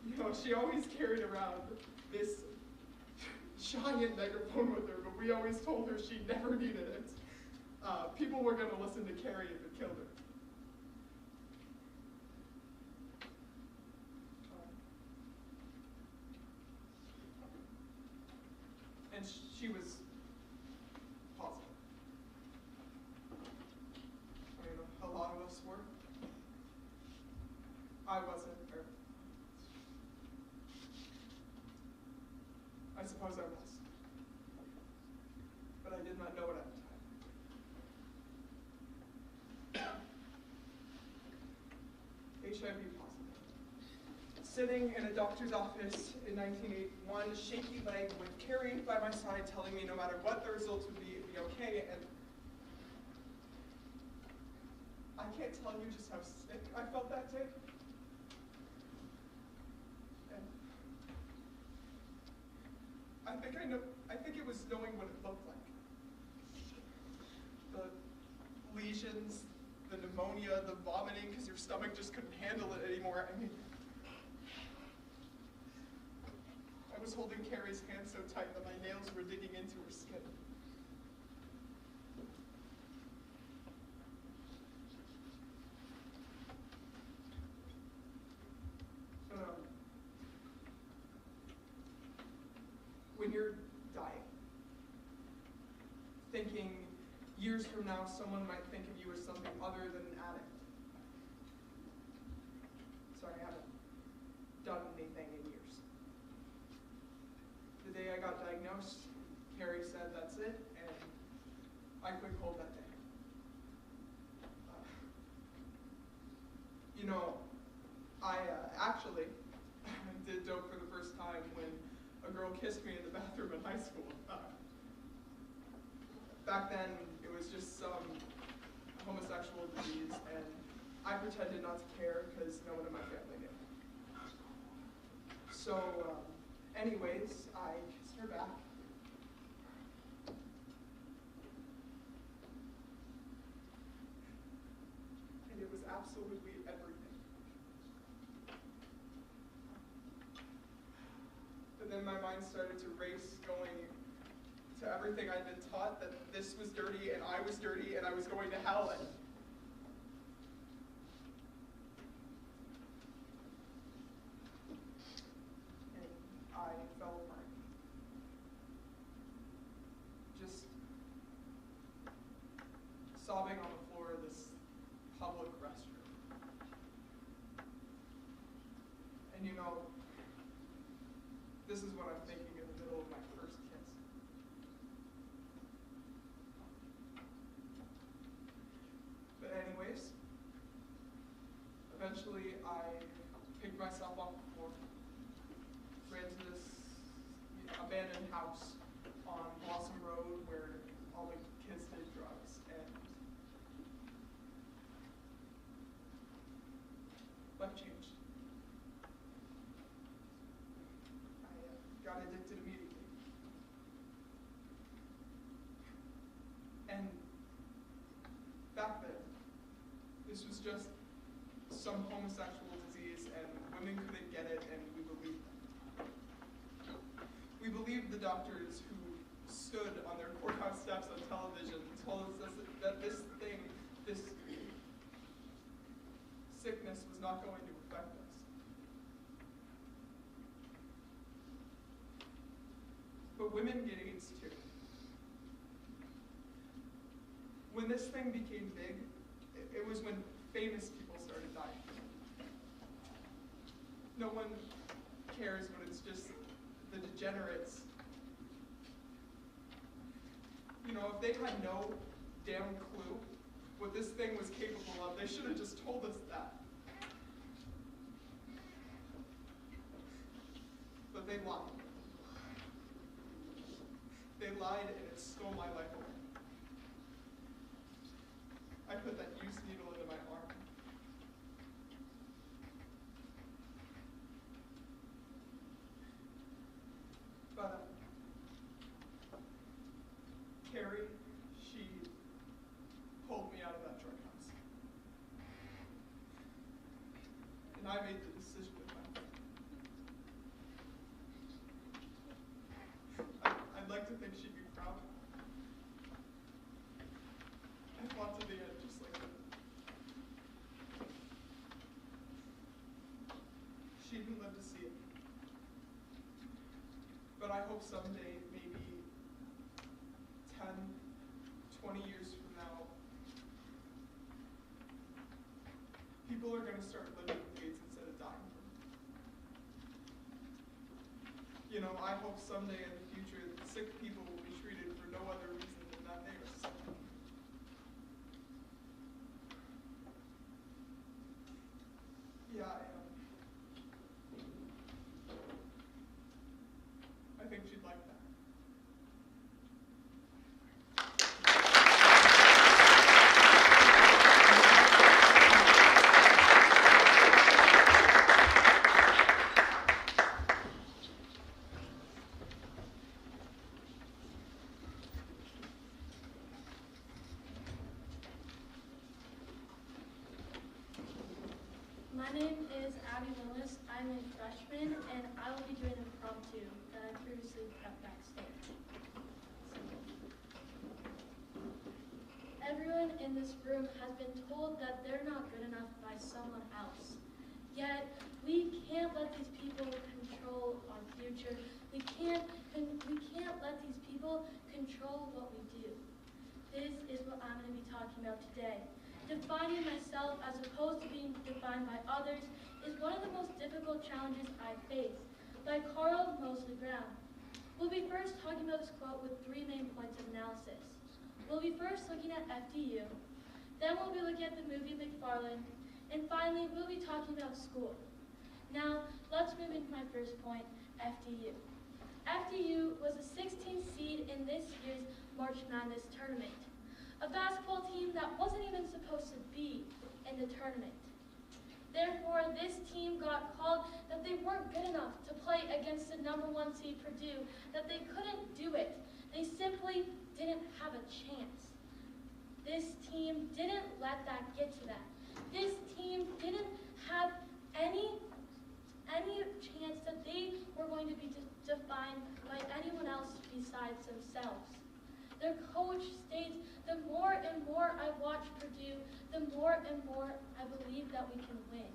You know, she always carried around this giant megaphone with her, but we always told her she never needed it. People were going to listen to Carrie if it killed her. And she was positive. I mean, a lot of us were. I wasn't, or I suppose I was. But I did not know it at the time. HIV positive. Sitting in a doctor's office in 1981, shaky leg with Carrie by my side telling me no matter what the results would be, it'd be okay, and I can't tell you just how sick I felt that day. And I think it was knowing what it looked like. The lesions, the pneumonia, the vomiting because your stomach just couldn't handle it anymore. I mean, I was holding Carrie's hand so tight that my nails were digging into her skin. When you're dying, thinking years from now someone might think of you as something other than an addict. Sorry, I haven't done anything in years. The day I got diagnosed, Carrie said that's it, and I quit cold that day. You know, I actually did dope for the first time when a girl kissed me in the bathroom in high school. Back then, it was just some homosexual disease, and I pretended not to care because no one in my family knew. So, anyways, I kissed her back. And it was absolutely everything. But then my mind started to race, going to everything I'd been taught, that this was dirty and I was dirty and I was going to hell. And I fell apart. Just sobbing on the floor of this public restroom. And you know, this is what I'm thinking in the middle of my first kiss. But anyways, eventually I picked myself off the floor, ran to this abandoned house on Blossom Road where all the kids did drugs, and life changed. I got addicted immediately. And back then, this was just some homosexual disease, and women couldn't get it, and we believed them. We believed the doctors who stood on their courthouse steps on television and told us that this thing, this sickness was not going to affect us. but women get AIDS too. When this thing became big, it was when famous people started dying. No one cares when it's just the degenerates. You know, if they had no damn clue what this thing was capable of, they should have just told us that. But they lied. They lied and it stole my life away. I put that used needle into my arm. But Carrie, she pulled me out of that drug house. And I made the decision with my life. I'd like to think she'd be proud. I fought to the end just like her. She didn't live to see it. But I hope someday, maybe 10, 20 years from now, people are going to start living with AIDS instead of dying from it. You know, I hope someday in the future, sick people will be treated for no other reason than that they are sick. Yeah, I am. I think she'd like that. My name is Abby Willis. I'm a freshman, and I will be doing the impromptu that I previously prepped backstage. Everyone in this room has been told that they're not good enough by someone else. Yet, we can't let these people control our future. We can't let these people control what we do. This is what I'm going to be talking about today. Defining myself as opposed to being defined by others is one of the most difficult challenges I face, by Carl Moseley Brown. We'll be first talking about this quote with three main points of analysis. We'll be first looking at FDU, then we'll be looking at the movie McFarland, and finally we'll be talking about school. Now, let's move into my first point, FDU. FDU was a 16th seed in this year's March Madness tournament. A basketball team that wasn't even supposed to be in the tournament. Therefore, this team got called that they weren't good enough to play against the #1 seed Purdue, that they couldn't do it. They simply didn't have a chance. This team didn't let that get to them. This team didn't have any chance that they were going to be defined by anyone else besides themselves. Their coach states, the more and more I watch Purdue, the more and more I believe that we can win.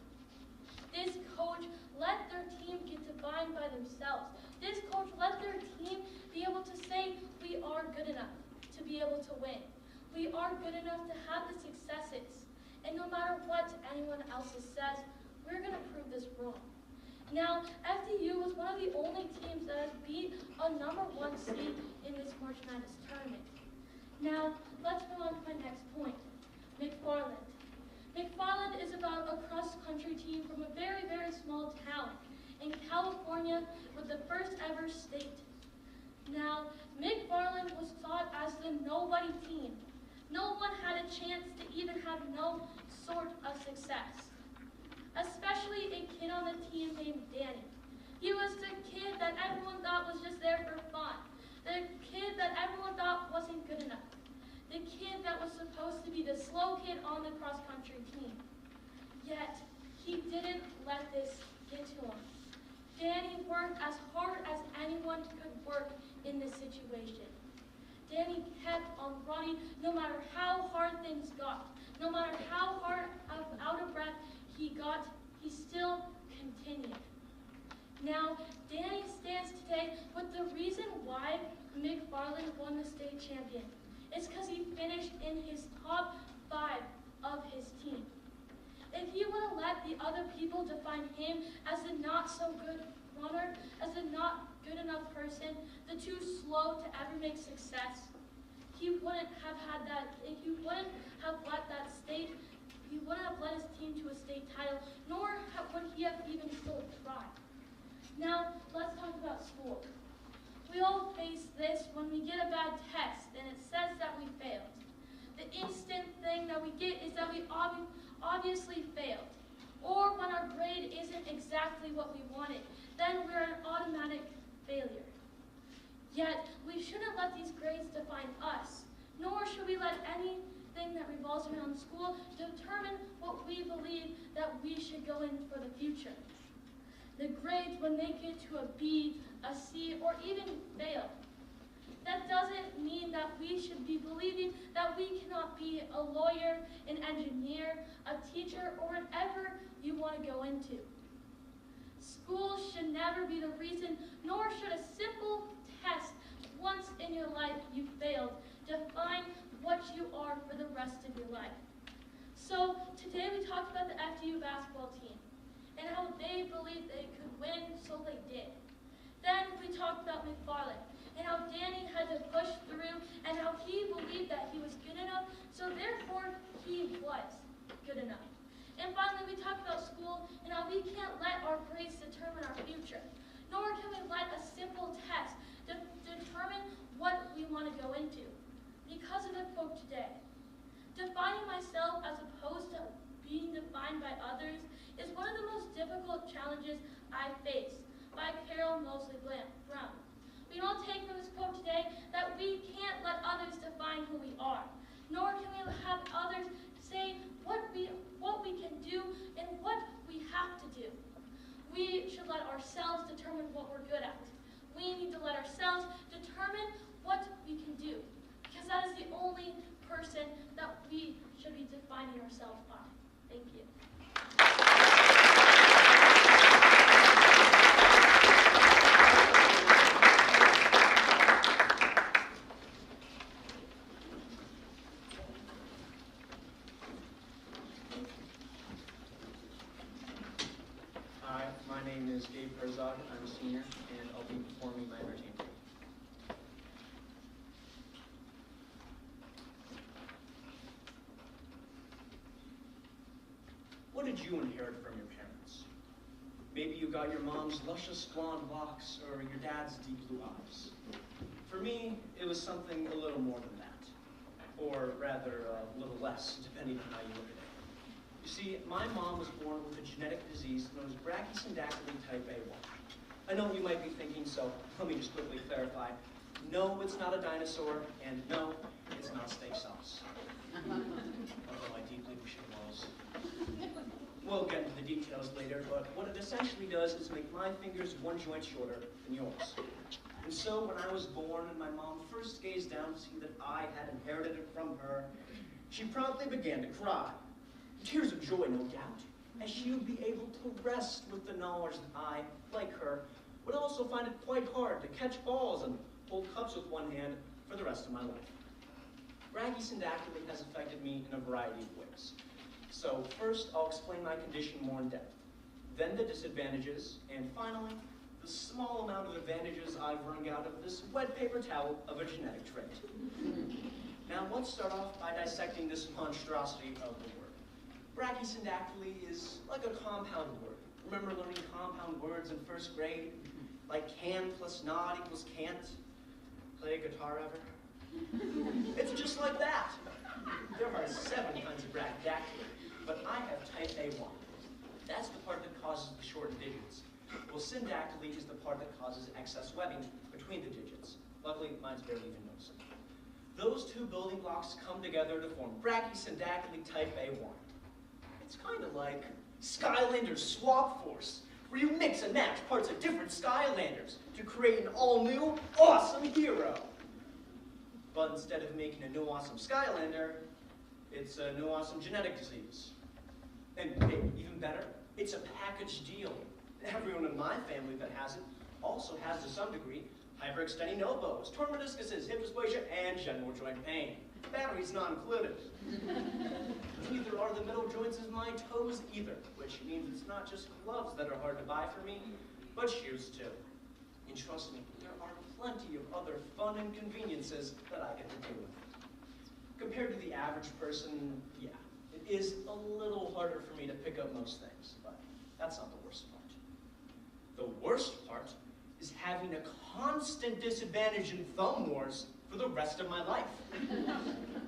This coach let their team get defined by themselves. This coach let their team be able to say, we are good enough to be able to win. We are good enough to have the successes. And no matter what anyone else says, we're going to prove this wrong. Now, FDU was one of the only teams that has beat a #1 seed in this March Madness tournament. Now, let's move on to my next point, McFarland. McFarland is about a cross-country team from a very, very small town in California with the first ever state. Now, McFarland was thought as the nobody team. No one had a chance to even have no sort of success. Especially a kid on the team named Danny. He was the kid that everyone thought was just there for fun. The kid that everyone thought wasn't good enough. The kid that was supposed to be the slow kid on the cross-country team. Yet, he didn't let this get to him. Danny worked as hard as anyone could work in this situation. Danny kept on running no matter how hard things got. No matter how hard out of breath he got, he still continued. Now, Danny stands today with the reason why McFarland won the state champion is because he finished in his top 5 of his team. If he would have let the other people define him as a not-so-good runner, as a not good enough person, the too slow to ever make success, he wouldn't have had that, he wouldn't have let that state, he wouldn't have led his team to a state title, nor would he have even still tried. Now, let's talk about school. We all face this when we get a bad test and it says that we failed. The instant thing that we get is that we obviously failed. Or when our grade isn't exactly what we wanted, then we're an automatic failure. Yet, we shouldn't let these grades define us, nor should we let anything that revolves around school determine what we believe that we should go in for the future. The grades, when they get to a B, a C, or even fail, that doesn't mean that we should be believing that we cannot be a lawyer, an engineer, a teacher, or whatever you want to go into. School should never be the reason, nor should a simple test once in your life you failed define what you are for the rest of your life. So today we talked about the FDU basketball team and how they believed they could win, so they did. Then we talked about McFarland and how Danny had to push through and how he believed that he was good enough, so therefore he was good enough. And finally, we talked about school and how we can't let our grades determine our future, nor can we let a simple test determine what we want to go into. Because of the quote today, defining myself as opposed to being defined by others is one of the most difficult challenges I face, by Carol Mosley Brown. We all take from this quote today that we can't let others define who we are, nor can we have others say what we can do and what we have to do. We should let ourselves determine what we're good at. We need to let ourselves determine what we can do, because that is the only person that we should be defining ourselves by. Thank you. Hi, my name is Gabe Herzog. I'm a senior, and I'll be performing my entertainment. What did you inherit from your parents? Maybe you got your mom's luscious blonde locks or your dad's deep blue eyes. For me, it was something a little more than that. Or rather, a little less, depending on how you look at it. You see, my mom was born with a genetic disease known as brachysyndactyly type A1. I know what you might be thinking, so let me just quickly clarify. No, it's not a dinosaur, and no, it's not steak sauce. Although I deeply wish it was. We'll get into the details later, but what it essentially does is make my fingers one joint shorter than yours. And so when I was born and my mom first gazed down to see that I had inherited it from her, she promptly began to cry. Tears of joy, no doubt, as she would be able to rest with the knowledge that I, like her, would also find it quite hard to catch balls and hold cups with one hand for the rest of my life. Brachysyndactyly has affected me in a variety of ways. So first, I'll explain my condition more in depth, then the disadvantages, and finally, the small amount of advantages I've wrung out of this wet paper towel of a genetic trait. Now, let's start off by dissecting this monstrosity of the word. Brachysyndactyly is like a compound word. Remember learning compound words in first grade? Like can plus not equals can't? Play a guitar ever? It's just like that. There are 7 kinds of brachydactyly, but I have type A1. That's the part that causes the shortened digits. Well, syndactyly is the part that causes excess webbing between the digits. Luckily, mine's barely even noticeable. Those 2 building blocks come together to form brachysyndactyly type A1. It's kind of like Skylanders Swap Force, where you mix and match parts of different Skylanders to create an all-new, awesome hero. But instead of making a new awesome Skylander, it's a new awesome genetic disease. And hey, even better, it's a package deal. Everyone in my family that has it also has, to some degree, hyperextending elbows, torn meniscuses, hip dysplasia, and general joint pain. Batteries not included. Neither are the middle joints of my toes either, which means it's not just gloves that are hard to buy for me, but shoes too. And trust me, there are plenty of other fun inconveniences that I get to deal with. Compared to the average person, yeah, it is a little harder for me to pick up most things, but that's not the worst part. The worst part is having a constant disadvantage in thumb wars for the rest of my life.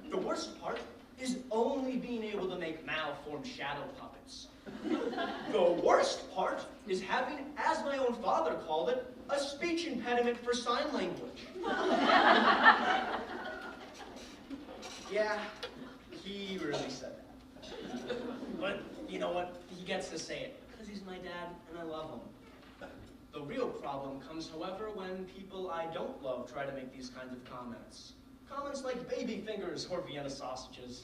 The worst part is only being able to make malformed shadow puppets. The worst part is having, as my own father called it, a speech impediment for sign language. Yeah, he really said that. But you know what? He gets to say it because he's my dad and I love him. The real problem comes, however, when people I don't love try to make these kinds of comments. Comments like baby fingers or Vienna sausages.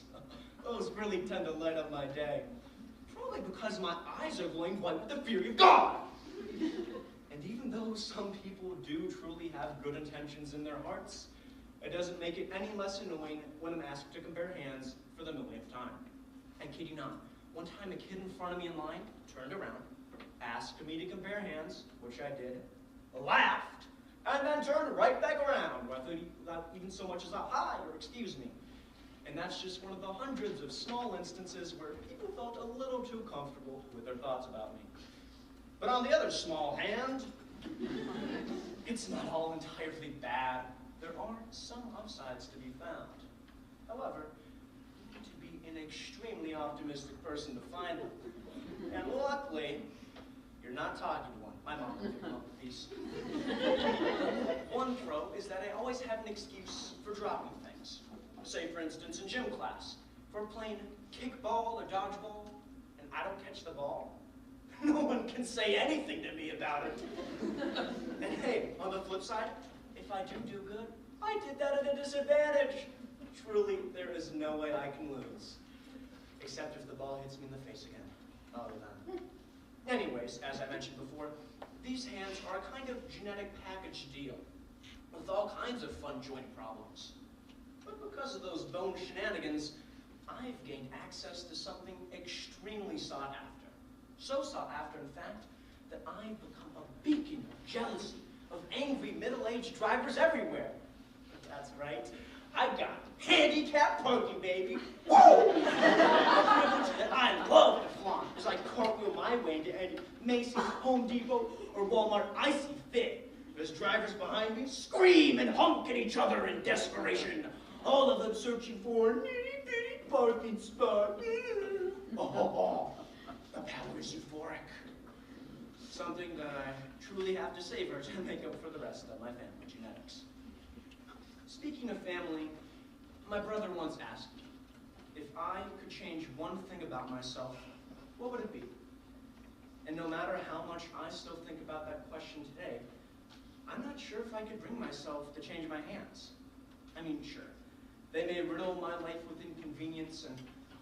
Those really tend to light up my day. Probably because my eyes are glowing white with the fury of God. And even though some people do truly have good intentions in their hearts, it doesn't make it any less annoying when I'm asked to compare hands for the millionth time. And kid you not, one time a kid in front of me in line turned around, asked me to compare hands, which I did, laughed, and then turned right back around without even so much as a hi or excuse me. And that's just one of the hundreds of small instances where people felt a little too comfortable with their thoughts about me. But on the other small hand, it's not all entirely bad. There are some upsides to be found. However, you need to be an extremely optimistic person to find them. And luckily, you're not talking to one. My mom will come up with these. One pro is that I always have an excuse for dropping things. Say, for instance, in gym class, if we're playing kickball or dodgeball, and I don't catch the ball, no one can say anything to me about it. And hey, on the flip side, if I do good, I did that at a disadvantage. Truly, there is no way I can lose. Except if the ball hits me in the face again. Other than. Anyways, as I mentioned before, these hands are a kind of genetic package deal, with all kinds of fun joint problems. But because of those bone shenanigans, I've gained access to something extremely sought after. So sought after, in fact, that I've become a beacon of jealousy of angry middle-aged drivers everywhere. That's right. I got handicap parking, baby. Whoa! A privilege that I love to flaunt as I cartwheel my way into any Macy's, Home Depot, or Walmart I see fit. As drivers behind me scream and honk at each other in desperation, all of them searching for a nitty-bitty parking spot. Oh, the power is euphoric. Something that I truly have to savor to make up for the rest of my family genetics. Speaking of family, my brother once asked me, if I could change one thing about myself, what would it be? And no matter how much I still think about that question today, I'm not sure if I could bring myself to change my hands. I mean, sure, they may riddle my life with inconvenience and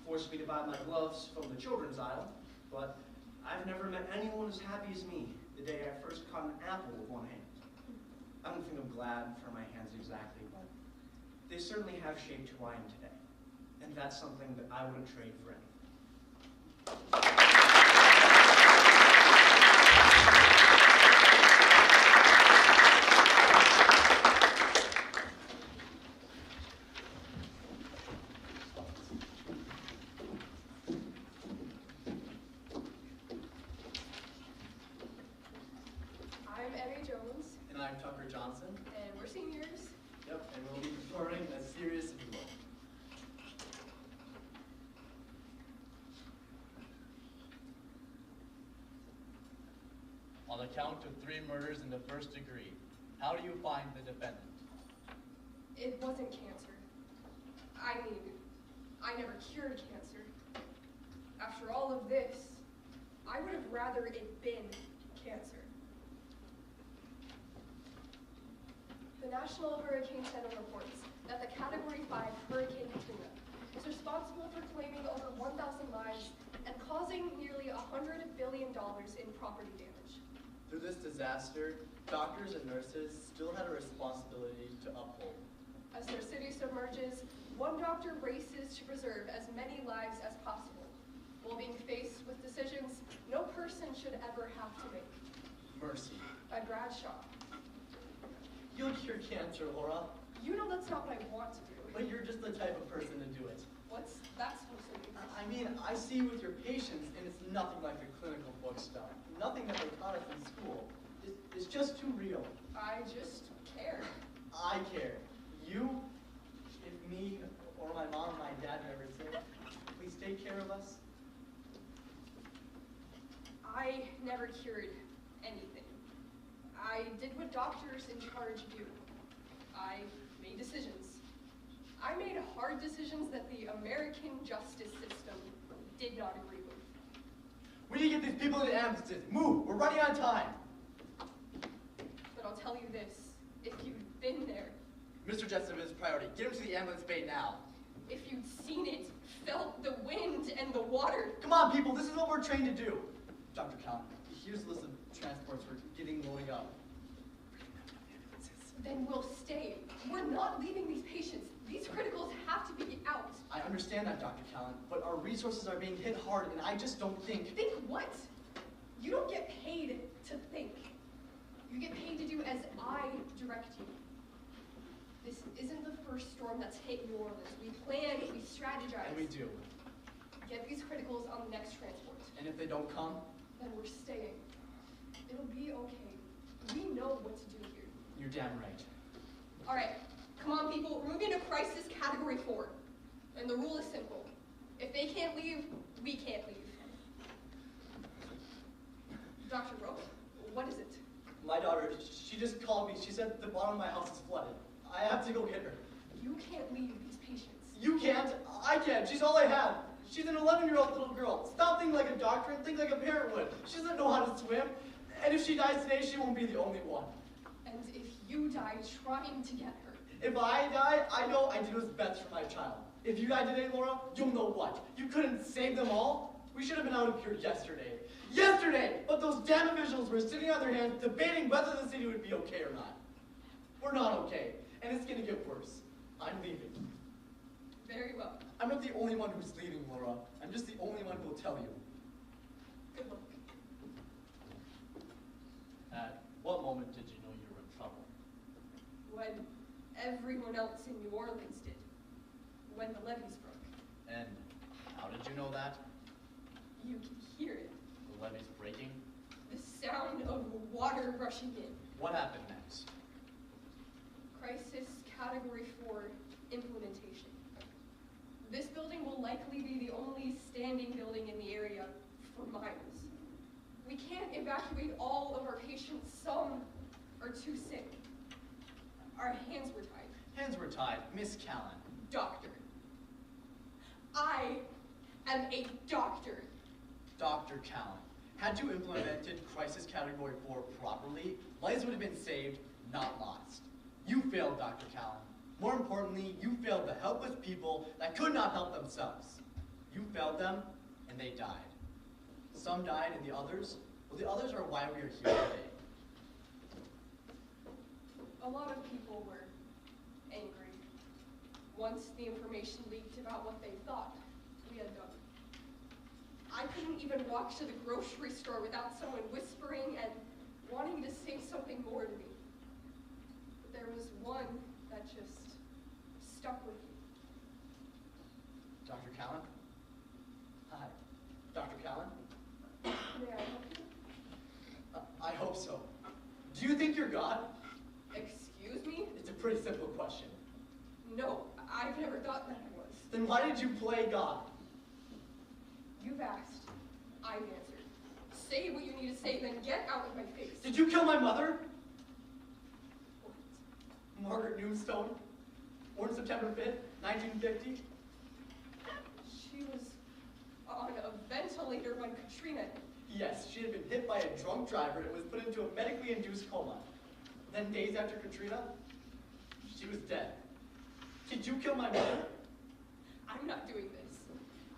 force me to buy my gloves from the children's aisle, but I've never met anyone as happy as me the day I first caught an apple with one hand. I don't think I'm glad for my hands exactly, but they certainly have shaped who I am today. And that's something that I wouldn't trade for anything. I'm Emmy Jones. And I'm Tucker Johnson. And we're seniors. Yep, and we'll be performing A Serious Duo. On the count of 3 murders in the first degree, how do you find the defendant? It wasn't cancer. I mean, I never cured cancer. After all of this, I would have rather it been cancer. The National Hurricane Center reports that the Category 5 Hurricane Katrina is responsible for claiming over 1,000 lives and causing nearly $100 billion in property damage. Through this disaster, doctors and nurses still had a responsibility to uphold. As their city submerges, one doctor races to preserve as many lives as possible, while being faced with decisions no person should ever have to make. Mercy. By Bradshaw. You'll cure cancer, Laura. You know that's not what I want to do. But you're just the type of person to do it. What's that supposed to mean? I mean, I see you with your patients, and it's nothing like the clinical book stuff. Nothing that they taught us in school. It's just too real. I just care. I care. You, if me, or my mom, my dad are ever sick, please take care of us. I never cured anything. I did what doctors in charge do. I made decisions. I made hard decisions that the American justice system did not agree with. We need to get these people into ambulances. Move! We're running out of time. But I'll tell you this, if you'd been there, Mr. Jessup is priority. Get him to the ambulance bay now. if you'd seen it, felt the wind and the water. Come on, people. This is what we're trained to do. Dr. Callan, here's a list of transports we're getting loading up. Then we'll stay. We're not leaving these patients. These criticals have to be out. I understand that, Dr. Callan, but our resources are being hit hard, and I just don't think... Think what? You don't get paid to think. You get paid to do as I direct you. This isn't the first storm that's hit New Orleans. We plan, we strategize. And we do. Get these criticals on the next transport. And if they don't come? Then we're staying. It'll be okay. We know what to do here. You're damn right. All right, come on, people. We're moving to crisis category 4. And the rule is simple. If they can't leave, we can't leave. Dr. Rowe, what is it? My daughter, she just called me. She said the bottom of my house is flooded. I have to go get her. You can't leave these patients. You can't. I can't. She's all I have. She's an 11-year-old little girl. Stop thinking like a doctor and think like a parent would. She doesn't know how to swim. And if she dies today, she won't be the only one. And if you die trying to get her. If I die, I know I did what's best for my child. If you die today, Laura, you'll know what. You couldn't save them all. We should have been out of here yesterday. Yesterday! But those damn officials were sitting on their hands debating whether the city would be okay or not. We're not okay. And it's gonna get worse. I'm leaving. Very well. I'm not the only one who's leaving, Laura. I'm just the only one who will tell you. Good luck. At what moment did you know you were in trouble? When everyone else in New Orleans did. When the levees broke. And how did you know that? You can hear it. The levees breaking? The sound of water rushing in. What happened next? Crisis Category 4 implementation. This building will likely be the only standing building in the area for miles. We can't evacuate all of our patients. Some are too sick. Our hands were tied. Hands were tied. Miss Callan. Doctor. I am a doctor. Dr. Callan. Had you implemented Crisis Category 4 properly, lives would have been saved, not lost. You failed, Dr. Callan. More importantly, you failed the helpless people that could not help themselves. You failed them, and they died. Some died, and the others are why we are here today. A lot of people were angry. Once the information leaked about what they thought we had done. I couldn't even walk to the grocery store without someone whispering and wanting to say something more to me. But there was one that just stuck with me. Dr. Callan? Hi. Dr. Callan? May I help you? I hope so. Do you think you're God? Excuse me? It's a pretty simple question. No, I've never thought that I was. Then why did you play God? You've asked. I've answered. Say what you need to say, then get out of my face. Did you kill my mother? Margaret Newstone, born September 5th, 1950. She was on a ventilator when Katrina. Yes, she had been hit by a drunk driver and was put into a medically induced coma. Then days after Katrina, she was dead. Did you kill my mother? I'm not doing this.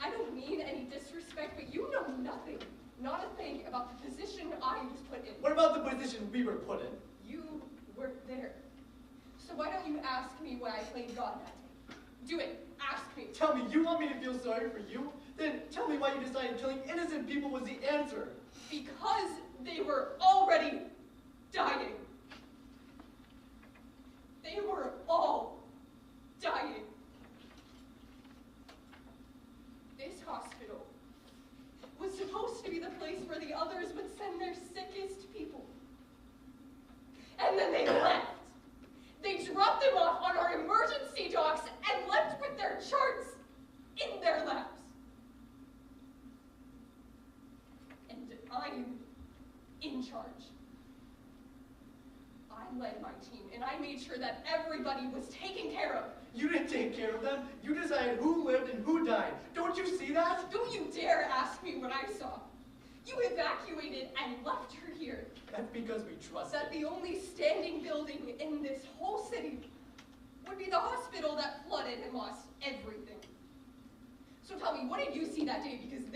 I don't mean any disrespect, but you know nothing. not a thing about the position I was put in. What about the position we were put in? You weren't there. So why don't you ask me why I played God that day? Do it. Ask me. Tell me, you want me to feel sorry for you? Then tell me why you decided killing innocent people was the answer. Because they were already dying. They were all dying. This hospital was supposed to be the place where the others would send their sickest people. And then they left. They dropped them off on our emergency docks and left with their charts in their laps. And I'm in charge. I led my team, and I made sure that everybody was taken care of. You didn't take care of them. You decided who lived and who died. Don't you see that? Don't you dare ask me what I saw. You evacuated and left her here. That's because we trust That the only standing building in this whole city would be the hospital that flooded and lost everything. So tell me, what did you see that day? Because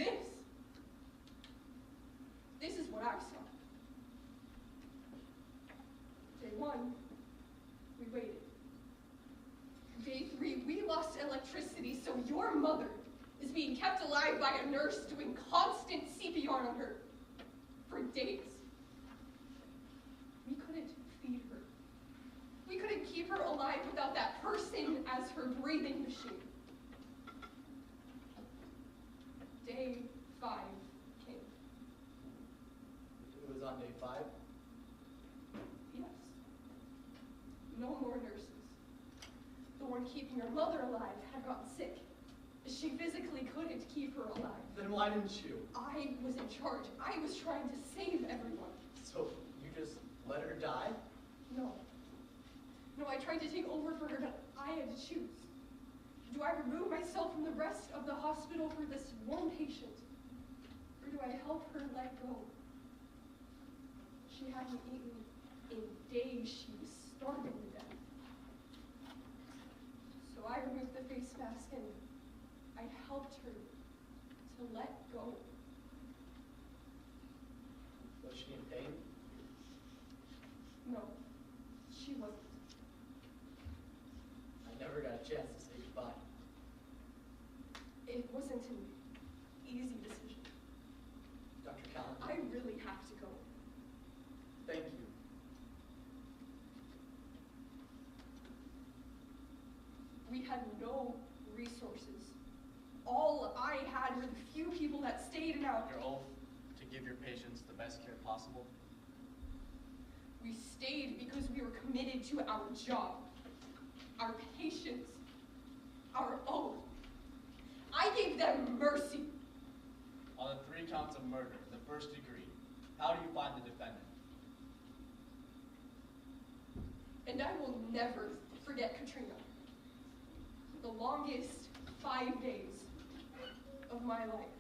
this is what I saw. Day 1, we waited. Day 3, we lost electricity, so your mother is being kept alive by a nurse doing constant CPR on her for days. We couldn't feed her. We couldn't keep her alive without that person as her breathing machine. Day 5 came. It was on day 5? Yes. No more nurses. The one keeping her mother alive had gotten sick. She physically couldn't keep her alive. Then why didn't you? I was in charge. I was trying to save everyone. So you just let her die? No. No, I tried to take over for her, but I had to choose. Do I remove myself from the rest of the hospital for this one patient? Or do I help her let go? She hadn't eaten in days. She was starving to death. So I removed the face mask and I helped her to let go. Was she in pain? No, she wasn't. I never got a chance to say goodbye. It wasn't an easy decision. Dr. Callan, I really have to go. thank you. We had no resources. All I had were the few people that stayed out. Your oath to give your patients the best care possible? We stayed because we were committed to our job, our patients, our oath. I gave them mercy. On the 3 counts of murder in the first degree, how do you find the defendant? And I will never forget Katrina. The longest 5 days of my life.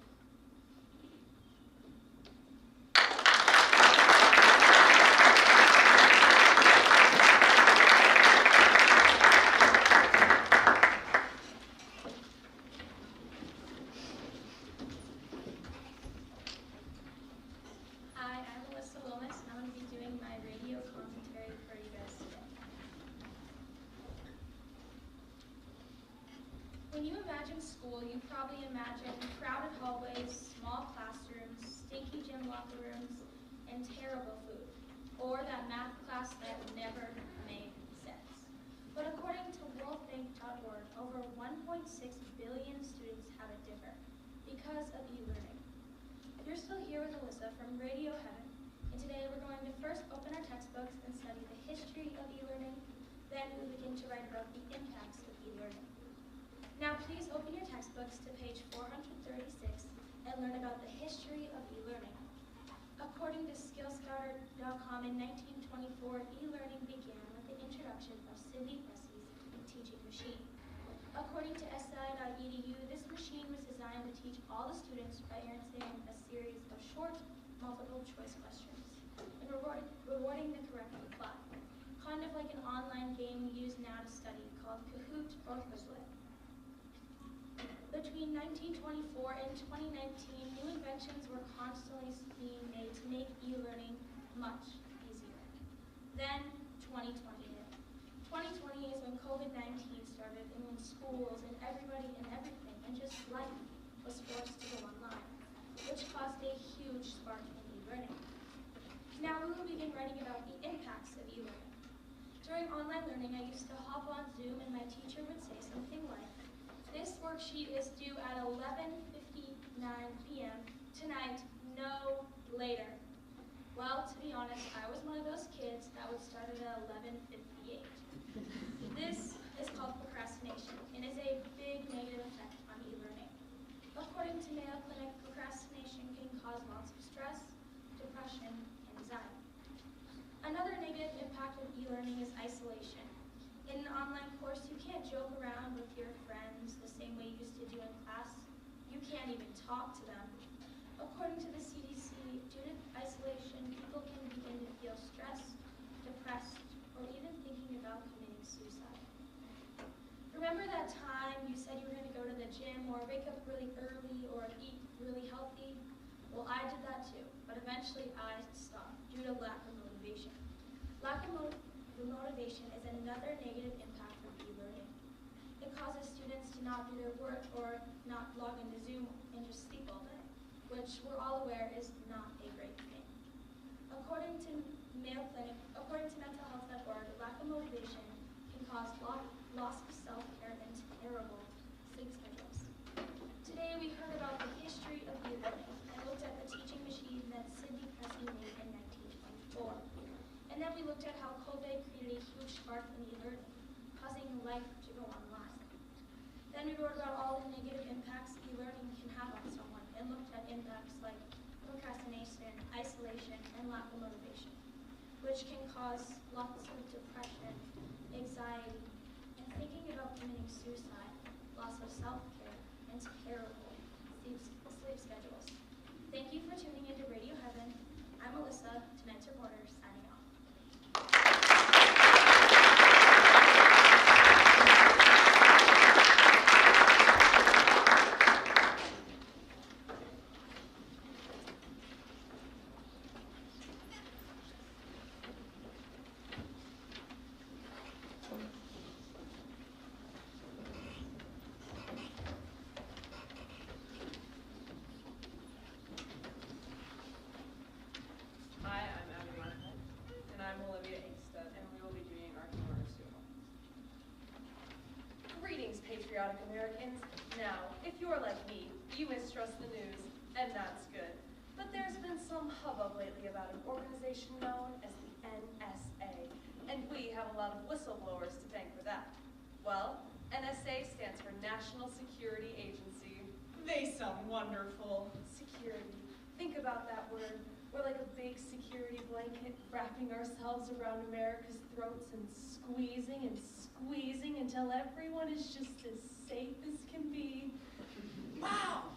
Hi, I'm Alyssa Lomas, and I'm going to be doing my radio commentary for you guys today. When you imagine school, you probably imagine crowded hallways, small classrooms, stinky gym locker rooms, and terrible food. Or that math class that never made sense. But according to worldbank.org, over 1.6 billion students have it different because of e-learning. You're still here with Alyssa from Radio Heaven, and today we're going to first open our textbooks and study the history of e-learning, then we begin to write about the impacts of e-learning. Now please open your textbooks to page 436 and learn about the history of e-learning. According to Skillscouter.com, in 1924, e-learning began with the introduction of Sidney Pressley's teaching machine. According to SI.edu, this machine was designed to teach all the students by answering a series of short, multiple-choice questions and rewarding the correct reply, kind of like an online game used now to study called Kahoot or Quizlet. Between between 1924 and 2019, new inventions were constantly being made to make e-learning much easier. Then 2020 hit. 2020 is when COVID-19 started and when schools and everybody and everything and just life was forced to go online, which caused a huge spark in e-learning. Now we will begin writing about the impacts of e-learning. During online learning, I used to hop on Zoom and my teacher would say something like, "This worksheet is due at 11:59 p.m. tonight, no later." Well, to be honest, I was one of those kids that would start at 11:58. This is called procrastination and is a big negative effect on e-learning. According to Mayo Clinic, procrastination can cause lots of stress, depression, and anxiety. Another negative impact of e-learning is isolation. In an online course, you can't joke around with your friends the same way you used to do in class. You can't even talk to them. According to the CDC, due to isolation, people can begin to feel stressed, depressed, or even thinking about committing suicide. Remember that time you said you were going to go to the gym or wake up really early or eat really healthy? Well, I did that too, but eventually I stopped due to lack of motivation. Lack of motivation is another negative impact of e-learning. It causes students to not do their work or not log into Zoom and just sleep all day, which we're all aware is not a great thing. According to mentalhealth.org, lack of motivation can cause loss of self-care and terrible sleep schedules. Today we heard about the history of e-learning and looked at the teaching machine that Sidney Pressley made in 1924. And then we looked at how COVID created a huge spark in e-learning, causing life to go online. Then we wrote about all the negative impacts e-learning can have on someone and looked at impacts like procrastination, isolation, and lack of motivation, which can cause lots of depression, anxiety, and thinking about committing suicide, loss of self-care, and terrible sleep schedules. Thank you for tuning into Radio Heaven. I'm Melissa, tonight's reporter, signing off. Patriotic Americans. Now, if you're like me, you mistrust the news, and that's good. But there's been some hubbub lately about an organization known as the NSA, and we have a lot of whistleblowers to thank for that. Well, NSA stands for National Security Agency. They sound wonderful. Security. Think about that word. We're like a big security blanket wrapping ourselves around America's throats and squeezing until everyone is just as safe as can be. Wow!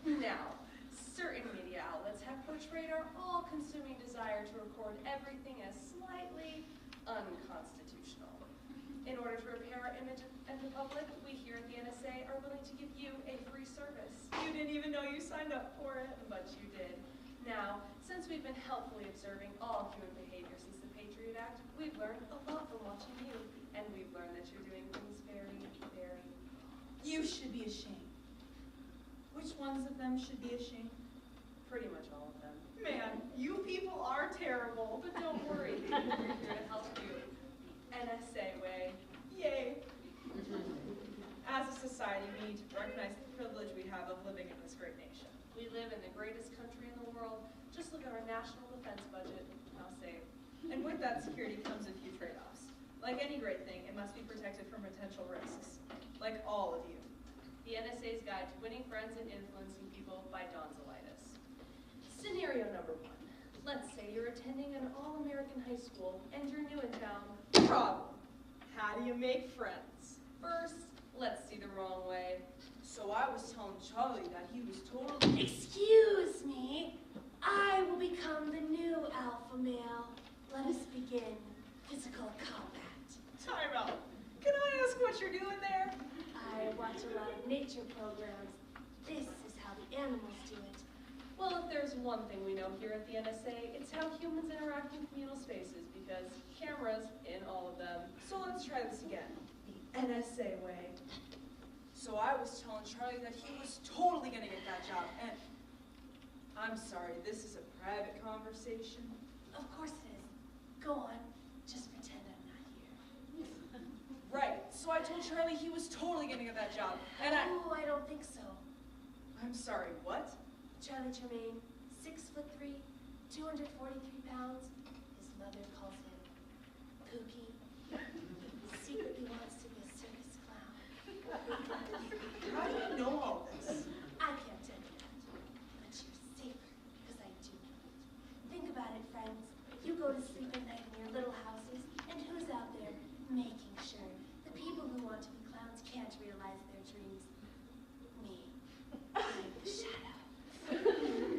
Now, certain media outlets have portrayed our all-consuming desire to record everything as slightly unconstitutional. In order to repair our image in the public, we here at the NSA are willing to give you a free service. You didn't even know you signed up for it. But you did. Now, since we've been helpfully observing all human behavior since the Patriot Act, we've learned a lot from watching you, and we've learned that you're doing things very, very wrong. You should be ashamed. Which ones of them should be ashamed? Pretty much all of them. Man, you people are terrible. But don't worry, we're here to help you. NSA way. Yay. As a society, we need to recognize the privilege we have of living in this great nation. We live in the greatest country in the world. Just look at our national defense budget. How safe. And with that security comes a few trade-offs. Like any great thing, it must be protected from potential risks. Like all of you. The NSA's Guide to Winning Friends and Influencing People by Don Zolitis. Scenario number 1. Let's say you're attending an all-American high school and you're new in town. Problem. How do you make friends? First, let's see the wrong way. So I was telling Charlie that he was totally... Excuse me. I will become the new alpha male. Let us begin physical combat. Time out. Can I ask what you're doing there? I watch a lot of nature programs. This is how the animals do it. Well, if there's one thing we know here at the NSA, it's how humans interact in communal spaces, because cameras in all of them. So let's try this again. The NSA way. So I was telling Charlie that he was totally gonna get that job, and I'm sorry, this is a private conversation. Of course it is. Go on. Just pretend I'm not here. Right, so I told Charlie he was totally gonna get that job, and Oh, I don't think so. I'm sorry, what? Charlie Tremaine, 6'3", 243 pounds. His mother calls him Pookie. Secretly wants to be a circus clown. How do you know all this? I can't tell you that, but you're safer because I do know it. Think about it, friends. You go to sleep at night in your little houses, and who's out there making sure the people who want to be clowns can't realize their dreams? Me. I'm the shadow.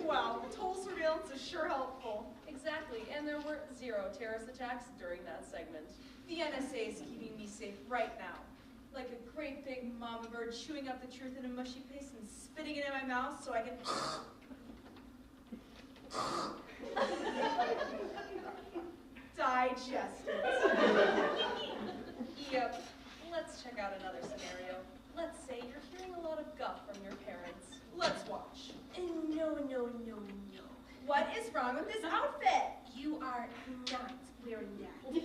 Wow, total surveillance is sure helpful. Exactly, and there were 0 terrorist attacks during that segment. The NSA is keeping me safe right now. Like a great big mama bird chewing up the truth in a mushy paste and spitting it in my mouth so I can digest it. Yep, let's check out another scenario. Let's say you're hearing a lot of guff from your parents. Let's watch. No, no, no, no. What is wrong with this outfit? You are not wearing that.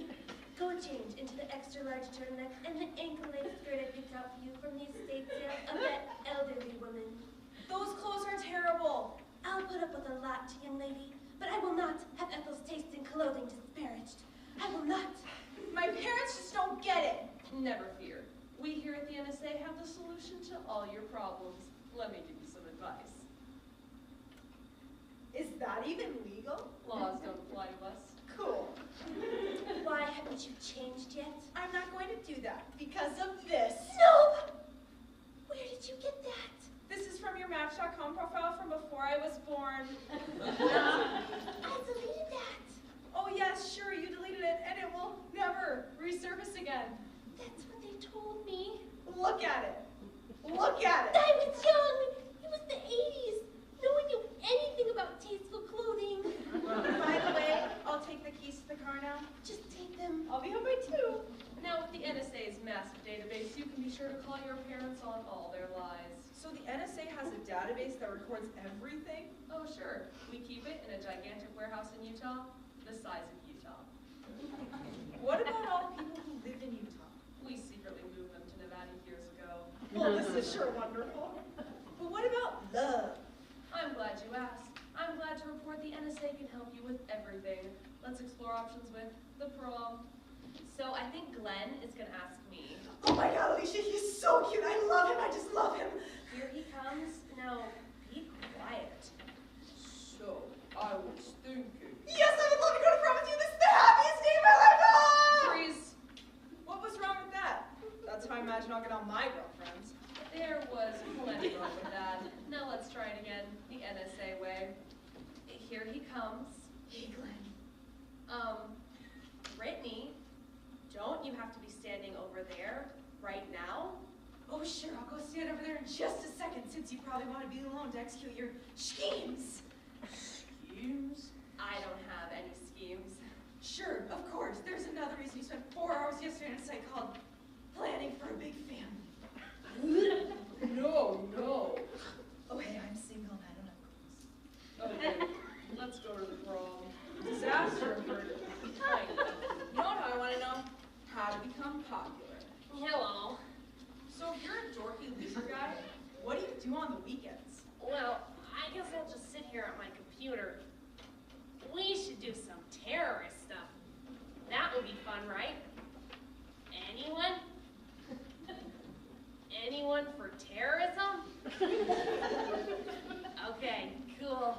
Go change into the extra large turtleneck and the ankle-length skirt I picked out for you from the estate sale of that elderly woman. Those clothes are terrible. I'll put up with a lot, young lady, but I will not have Ethel's taste in clothing disparaged. I will not. My parents just don't get it. Never fear. We here at the NSA have the solution to all your problems. Let me give you some advice. Is that even legal? Laws don't apply to us. Cool. Why haven't you changed yet? I'm not going to do that because of this. No! Where did you get that? This is from your Match.com profile from before I was born. I deleted that. Oh yes, sure, you deleted it and it will never resurface again. That's what they told me. Look at it. Look at it. I was young. It was the 80s. No one knew anything about tasteful clothing. By the way, I'll take the keys to the car now. Just take them. I'll be home by 2. Now with the NSA's massive database, you can be sure to call your parents on all their lies. So the NSA has a database that records everything? Oh sure, we keep it in a gigantic warehouse in Utah, the size of Utah. What about all the people who live in Utah? We secretly moved them to Nevada years ago. Well, this is sure wonderful. But what about love? I'm glad you asked. I'm glad to report the NSA can help you with everything. Let's explore options with the prom. So I think Glenn is gonna ask me. Oh my God, Alicia, he's so cute. I love him. I just love him. Here he comes. Now, be quiet. So, I was thinking. Yes, I would love to go to prom with you. This is the happiest day of my life. Ah! Freeze. What was wrong with that? That's how I imagine I'll get all my girlfriends. There was plenty wrong with that. Now let's try it again, the NSA way. Here he comes. Hey, Glenn. Brittany, don't you have to be standing over there right now? Oh, sure, I'll go stand over there in just a second, since you probably want to be alone to execute your schemes. Schemes? I don't have any schemes. Sure, of course. There's another reason you spent 4 hours yesterday on a site called Planning for a Big Family. No. Oh, hey, I'm single and I don't have Okay, let's go to the prom. disaster occurred. Kind of. You know what I want to know? How to become popular. Hello. So if you're a dorky loser guy, what do you do on the weekends? Well, I guess I'll just sit here at my computer. We should do some terrorist stuff. That would be fun, right? Anyone? Anyone for terrorism? Okay, cool.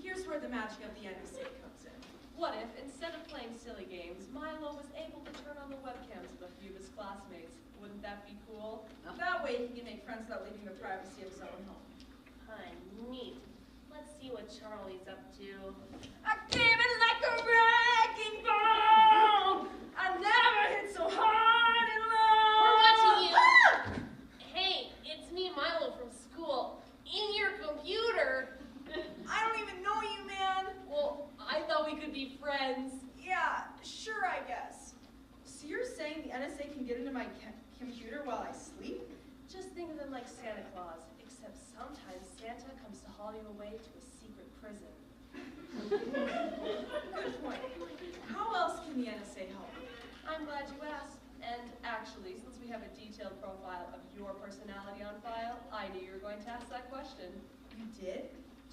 Here's where the magic of the NSA comes in. What if, instead of playing silly games, Milo was able to turn on the webcams of a few of his classmates? Wouldn't that be cool? That way he can make friends without leaving the privacy of his own home. Neat. Let's see what Charlie's up to. I came in like a wrecking ball. I never hit so hard in love. We're watching you. Ah! Hey, it's friends. Yeah, sure, I guess. So you're saying the NSA can get into my computer while I sleep? Just think of them like Santa Claus, except sometimes Santa comes to haul you away to a secret prison. Good point. How else can the NSA help? I'm glad you asked. And actually, since we have a detailed profile of your personality on file, I knew you were going to ask that question. You did?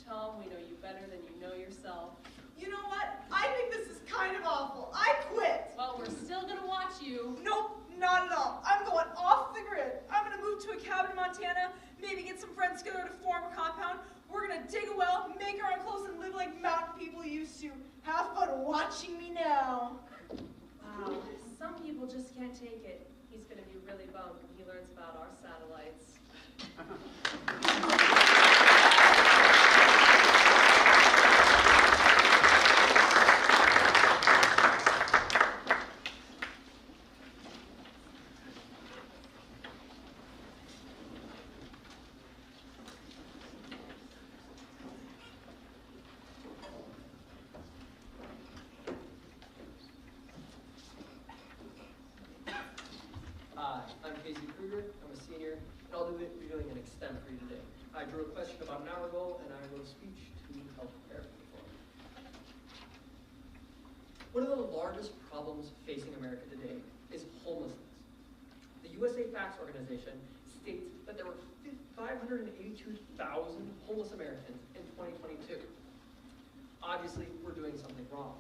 Tom, we know you better than you know yourself. You know what? I think this is kind of awful. I quit. Well, we're still going to watch you. Nope, not at all. I'm going off the grid. I'm going to move to a cabin in Montana, maybe get some friends together to form a compound. We're going to dig a well, make our own clothes, and live like mountain people used to. Have fun watching me now. Wow, some people just can't take it. He's going to be really bummed when he learns about our satellites. Hi, I'm Casey Kruger. I'm a senior, and I'll be doing an extent for you today. I drew a question about an hour ago, and I wrote a speech to help prepare for it. One of the largest problems facing America today is homelessness. The USA Facts Organization states that there were 582,000 homeless Americans in 2022. Obviously, we're doing something wrong.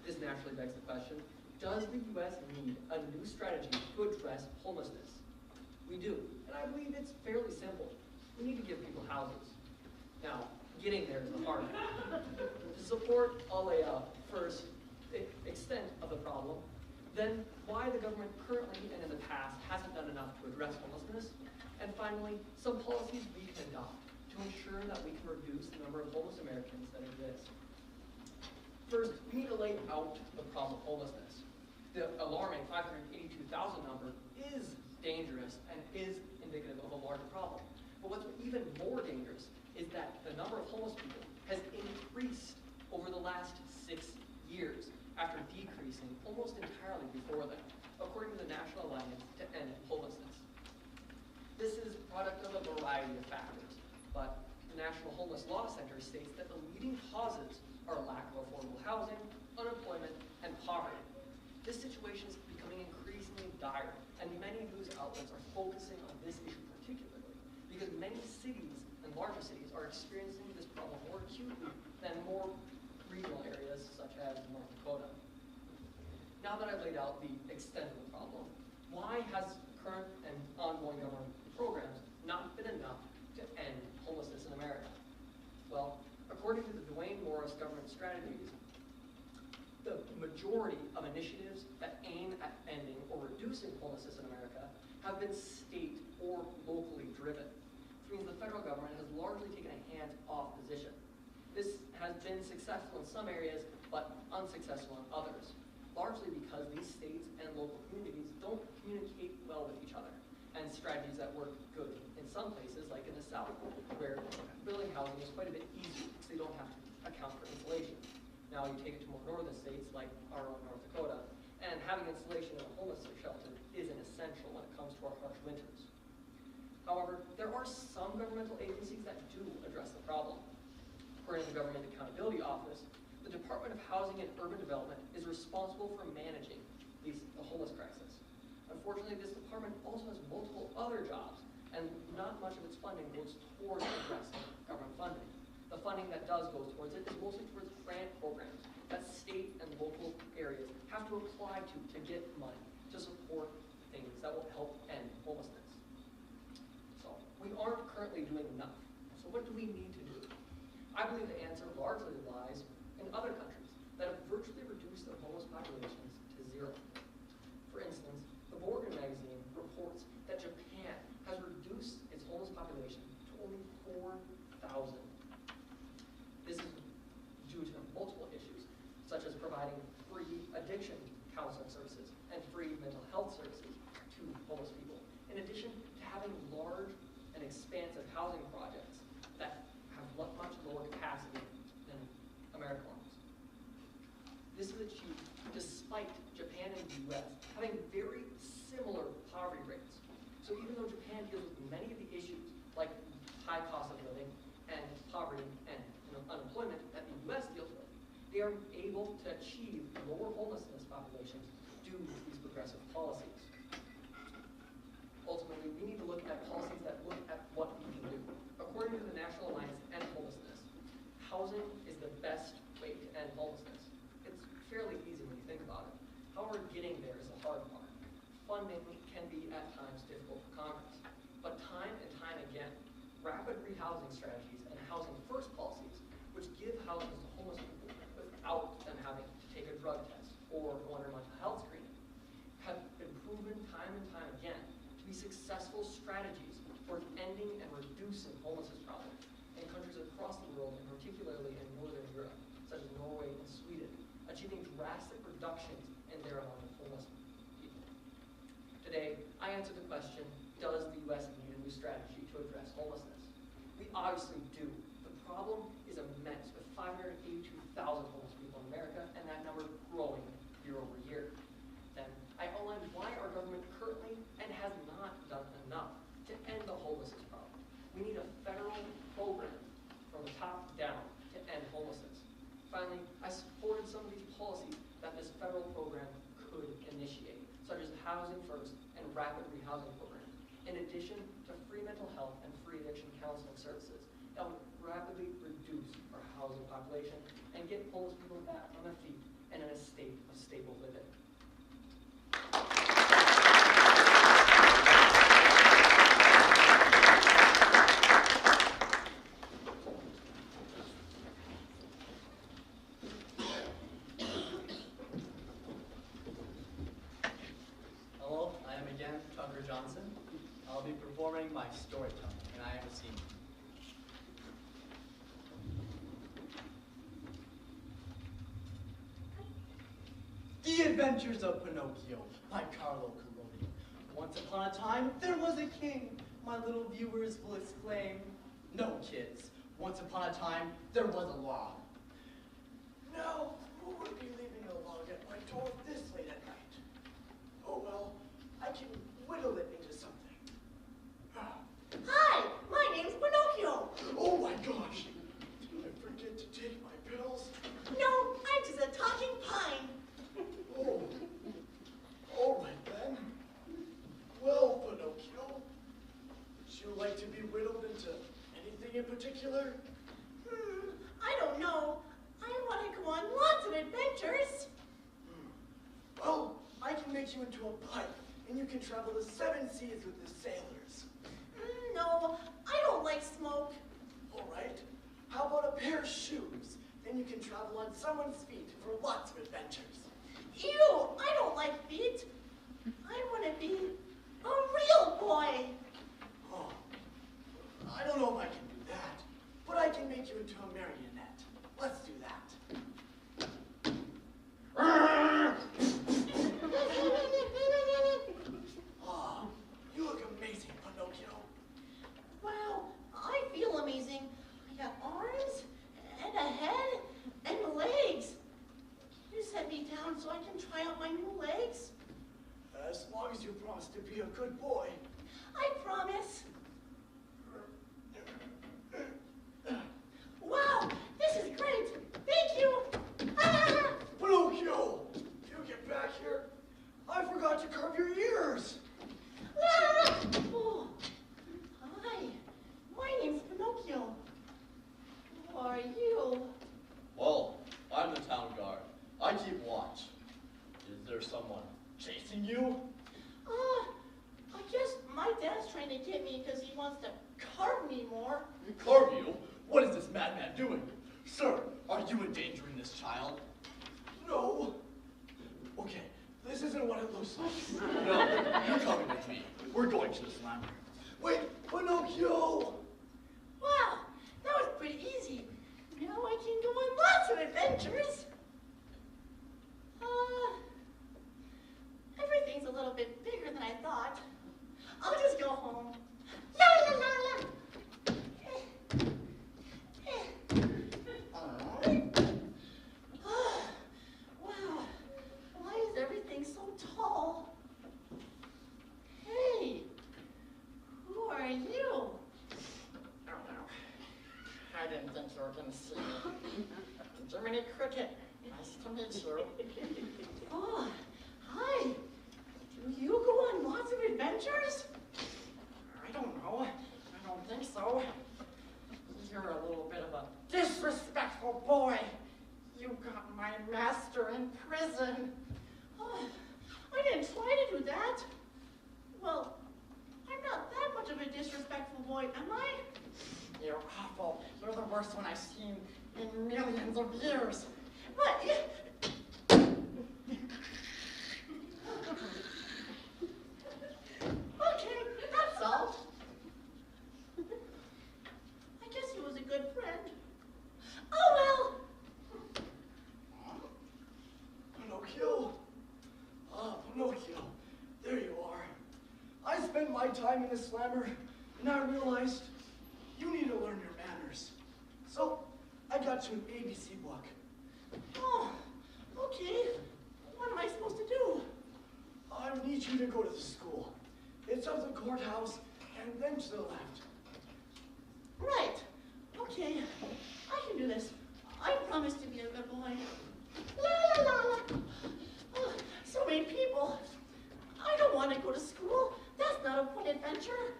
This naturally begs the question, does the U.S. need a new strategy to address homelessness? We do, and I believe it's fairly simple. We need to give people houses. Now, getting there is the hard part. To support, I'll lay out first the extent of the problem, then why the government currently and in the past hasn't done enough to address homelessness, and finally, some policies we can adopt to ensure that we can reduce the number of homeless Americans that exist. First, we need to lay out the problem of homelessness. The alarming 582,000 number is dangerous and is indicative of a larger problem. But what's even more dangerous is that the number of homeless people has increased over the last 6 years after decreasing almost entirely before then, according to the National Alliance to End Homelessness. This is a product of a variety of factors, but the National Homeless Law Center states that the leading causes are lack of affordable housing, unemployment, and poverty. This situation is becoming increasingly dire, and many news outlets are focusing on this issue particularly, because many cities and larger cities are experiencing this problem more acutely than more regional areas such as North Dakota. Now that I've laid out the extent of the problem, why has current and ongoing government programs not been enough to end homelessness in America? Well, according to the Duane Morris government strategies, the majority of initiatives that aim at ending or reducing homelessness in America have been state or locally driven, which means the federal government has largely taken a hands-off position. This has been successful in some areas, but unsuccessful in others, largely because these states and local communities don't communicate well with each other, and strategies that work good in some places, like in the South, where building housing is quite a bit easier because they don't have to account for insulation. Now you take it to more northern states like our own North Dakota, and having insulation in a homeless shelter is an essential when it comes to our harsh winters. However, there are some governmental agencies that do address the problem. According to the Government Accountability Office, the Department of Housing and Urban Development is responsible for managing the homeless crisis. Unfortunately, this department also has multiple other jobs, and not much of its funding goes towards addressing government funding. The funding that does go towards it is mostly towards grant programs that state and local areas have to apply to get money to support things that will help end homelessness. So we aren't currently doing enough. So what do we need to do? I believe the answer largely lies in other countries that have virtually reduced their homeless populations to zero. For instance, the Morgan magazine reports that Japan has reduced its homeless population to only 4,000. This is due to multiple issues, such as providing free addiction counseling services and free mental health services to homeless people, in addition to having large and expansive housing projects that have much lower capacity than American ones. This is achieved despite Japan and the US having very similar poverty rates. So even though Japan deals with many of the issues like high cost of living and poverty and unemployment that the US deals with, they are able to achieve lower homelessness populations due to these progressive policies. Ultimately, we need to look at policies that look at what we can do. According to the National Alliance to End Homelessness, housing is the best way to end homelessness. It's fairly easy when you think about it. However, getting there is the hard part. Funding can be at times difficult for Congress, but time and time again, rapid rehousing strategies and housing first policies, which give housing to homeless people without them having to take a drug test or go under mental health screening, have been proven time and time again to be successful strategies for ending and reducing homelessness problems in countries across the world, and particularly in Northern Europe, such as Norway and Sweden, achieving drastic reductions in their amount of homeless people. Today, I answer the question, does the U.S. need a new strategy to address homelessness? We obviously do. The problem is immense, with 582,000 homeless people in America, and that number growing year over year. Then, I outlined why our government currently and has not done enough to end the homelessness problem. We need a federal program from the top down to end homelessness. Finally, I supported some of these policies that this federal program could initiate, such as Housing First and rapid rehousing programs, in addition to free mental health and free addiction counseling services that would rapidly reduce our housing population and get homeless people back on their feet and in a state of stable living. Hello, I am again Tucker Johnson. I'll be performing my storytelling, and I am a senior. The Adventures of Pinocchio by Carlo Collodi. Once upon a time, there was a king, my little viewers will exclaim. No, kids. Once upon a time, there was a law. Now, who would be leaving a log at my door this late at night? Oh well, I can whittle it into something. Hi, my name's Pinocchio. Oh my gosh! Did I forget to take my pills? No, I'm just a talking pine. Oh, all right then. Well, Pinocchio, would you like to be whittled into anything in particular? I don't know. I want to go on lots of adventures. Well, I can make you into a pipe, and you can travel the 7 seas with the sailors. No, I don't like smoke. All right. How about a pair of shoes? Then you can travel on someone's feet for lots of adventures. Ew, I don't like feet. I want to be a real boy. Oh, I don't know if I can do that, but I can make you into a marionette. Let's do that. Ah, you look amazing, Pinocchio. Wow, I feel amazing. I got arms and a head and legs. You set me down so I can try out my new legs? As long as you promise to be a good boy. I promise. Wow, this is great. Thank you. Ah! Pinocchio, you get back here. I forgot to carve your ears. Ah! Oh. Hi, my name's Pinocchio. Who are you? Well, I'm the town guard. I keep watch. Is there someone chasing you? I guess my dad's trying to get me because he wants to carve me more. Carve you? What is this madman doing? Sir, are you endangering this child? No. Okay, this isn't what it looks like. No, you're coming with me. We're going to the slime room. Wait, Pinocchio! Wow, that was pretty easy. Now I can go on lots of adventures. Everything's a little bit bigger than I thought. I'll just go home. La la la la. Wow, why is Jiminy Cricket. Nice to meet you. Oh, hi. Do you go on lots of adventures? I don't know. I don't think so. You're a little bit of a disrespectful boy. You got my master in prison. Oh, I didn't try to do that. Well, I'm not that much of a disrespectful boy, am I? You're awful. You're the worst one I've seen in millions of years. But okay, that's all. I guess he was a good friend. Oh well. Pinocchio? Ah, Pinocchio. There you are. I spent my time in the slammer, and I realized you need to learn your manners. So, I got you an ABC book. Oh, okay. What am I supposed to do? I need you to go to the school. It's up the courthouse, and then to the left. Right. Okay. I can do this. I promise to be a good boy. La la la la. Oh, so many people. I don't want to go to school. That's not a fun adventure.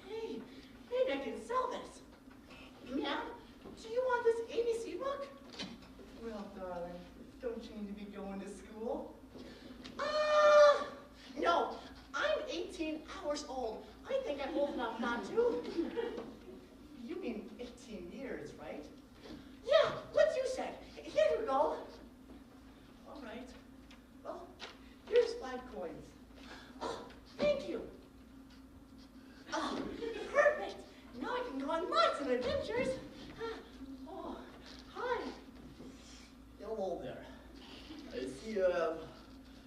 Hey, maybe I can sell this. Ma'am, do you want this ABC book? Well, darling, don't you need to be going to school? No. I'm 18 hours old. I think I'm old enough not to. You mean 18 years, right? Yeah, what you said. Here you go. All right. Well, here's 5 coins. Oh, thank you. Oh, perfect. Now I can go on lots of adventures. Oh, hi. Hello there. I see you have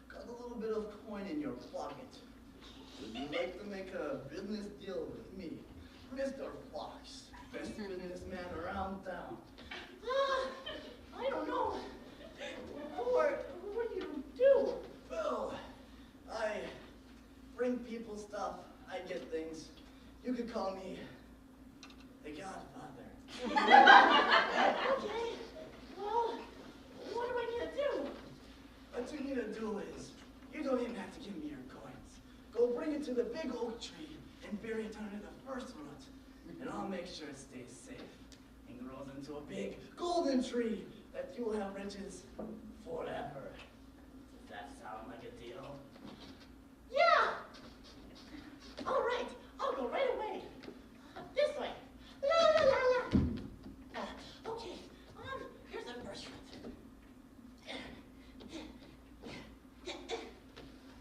got a little bit of coin in your pocket. Would you like to make a business deal with me, Mr. Fox, best businessman around town? I don't know. What do you do? Well, I bring people stuff. I get things. You could call me the Godfather. Okay. Well, what do I need to do? What you need to do is, you don't even have to give me your coins. Go bring it to the big oak tree and bury it under the first root. And I'll make sure it stays safe and grows into a big golden tree that you'll have riches forever. Does that sound like a deal? Yeah. All right. I'll go right away. This way. La la la la. Okay. Here's the first root.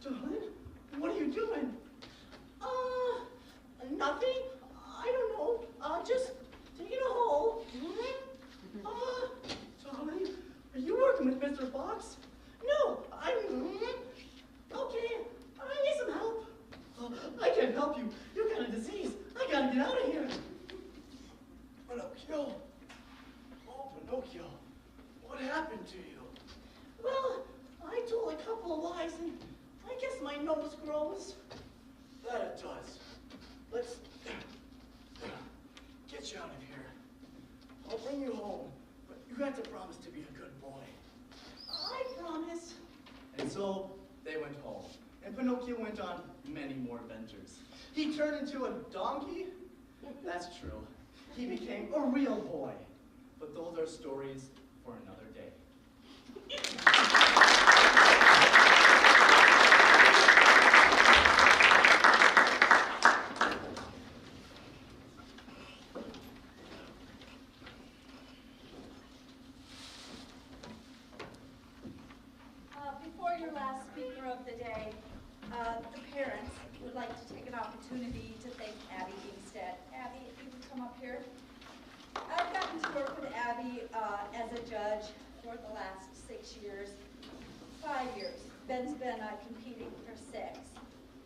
Darling, what are you doing? Nothing. I don't know. Just digging a hole. Darling, are you working with Mr. Fox? No, I'm. Okay. I need some help. I can't help you. You got a disease. I gotta get out of here. Pinocchio. Oh, Pinocchio. What happened to you? Well, I told a couple of lies, and I guess my nose grows. That it does. Let's get you out of here. I'll bring you home, but you have to promise to be a good boy. I promise. And so they went home, and Pinocchio went on many more adventures. He turned into a donkey? That's true. He became a real boy. But those are stories for another day. Before your last speaker of the day, the parents would like to take an opportunity to thank Abby Ingstead. Abby, if you would come up here. I've gotten to work with Abby as a judge for the last 6 years. 5 years. Ben's been competing for 6.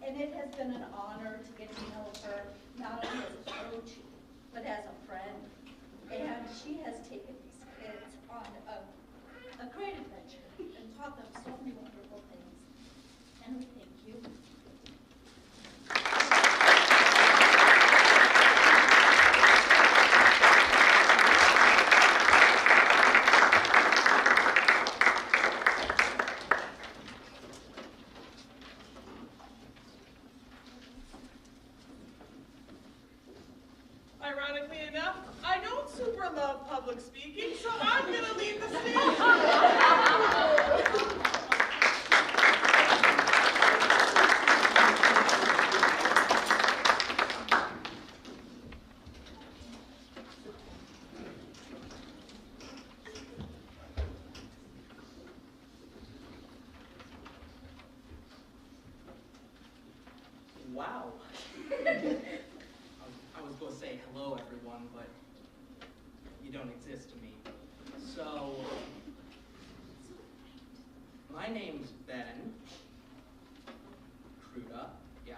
And it has been an honor to get to know her, not only as a coach, but as a friend. And she has taken these kids on a great adventure and taught them so many wonderful things. And we thank you. Wow. I was going to say hello, everyone, but you don't exist to me. So, my name's Ben Cruda, yeah,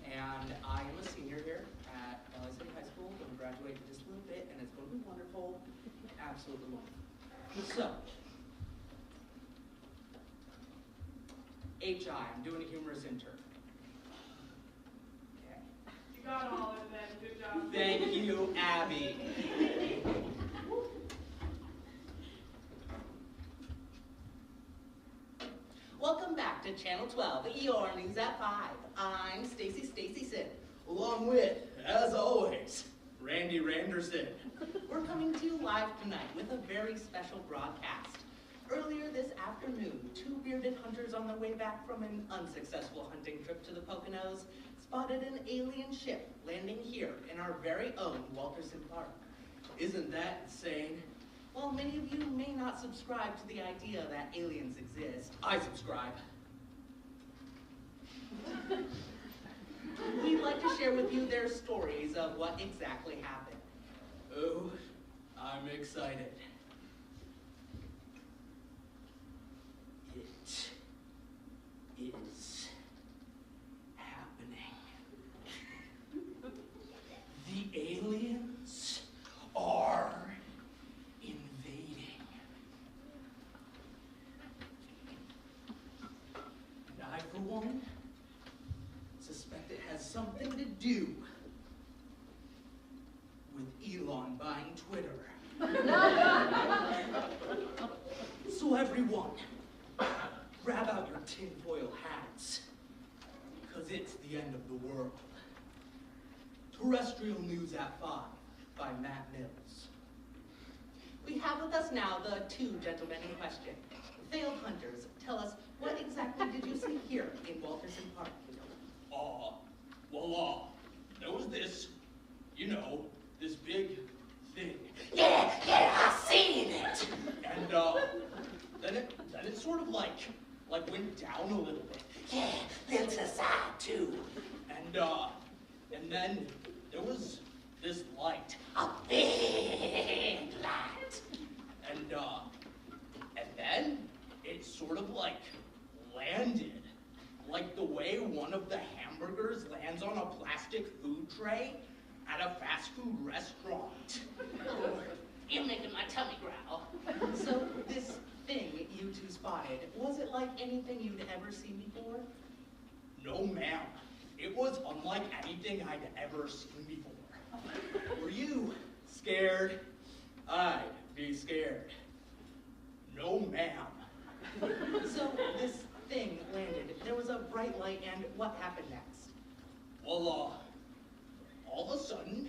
and I am a senior here at LA City High School. I'm going to graduate in just a little bit, and it's going to be wonderful, absolutely wonderful. So, HI, I'm doing a humorous intern. Okay. You got all of them. Good job. Thank you, Abby. Welcome back to Channel 12, your news at 5. I'm Stacy Sin, along with, as always, Randy Randerson. We're coming to you live tonight with a very special broadcast. Earlier this afternoon, two bearded hunters on their way back from an unsuccessful hunting trip to the Poconos spotted an alien ship landing here in our very own Walterson Park. Isn't that insane? While many of you may not subscribe to the idea that aliens exist, I subscribe. We'd like to share with you their stories of what exactly happened. Oh, I'm excited. It is happening. The aliens are invading. And I, for one, suspect it has something to do with Elon buying Twitter. So everyone, grab out your tinfoil hats, because it's the end of the world. Terrestrial News at 5 by Matt Mills. We have with us now the two gentlemen in question. Failed hunters, tell us, what exactly did you see here in Walterson Park? There was this, this big thing. Yeah, I've seen it. And, then it sort of like went down a little bit. Yeah, then to the side too. And then there was this light. A big light. And then it sort of landed, like the way one of the hamburgers lands on a plastic food tray at a fast food restaurant. Oh, you're making my tummy growl. So this thing you two spotted, was it like anything you'd ever seen before? No, ma'am. It was unlike anything I'd ever seen before. Were you scared? I'd be scared. No, ma'am. So this thing landed, there was a bright light, and what happened next? Well, all of a sudden,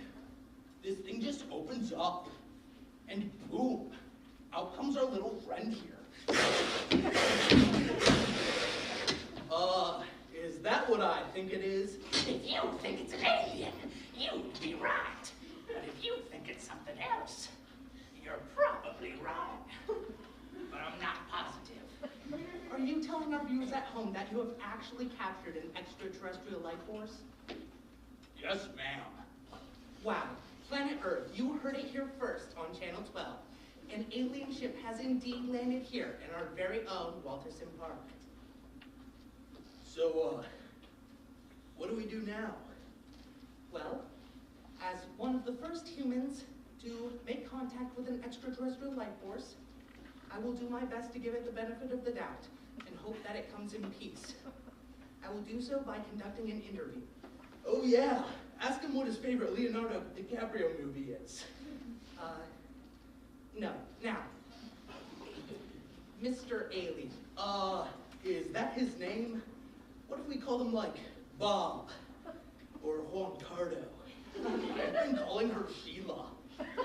this thing just opens up, and boom, out comes our little friend here. Is that what I think it is? If you think it's an alien, you'd be right. But if you think it's something else, you're probably wrong. But I'm not positive. Are you telling our viewers at home that you have actually captured an extraterrestrial life force? Yes, ma'am. Wow, planet Earth, you heard it here first on Channel 12. An alien ship has indeed landed here in our very own Walterson Park. So, what do we do now? Well, as one of the first humans to make contact with an extraterrestrial life force, I will do my best to give it the benefit of the doubt and hope that it comes in peace. I will do so by conducting an interview. Oh yeah, ask him what his favorite Leonardo DiCaprio movie is. No. Now, Mr. Alien. Is that his name? What if we called him like Bob or Juan Cardo? I've been calling her Sheila.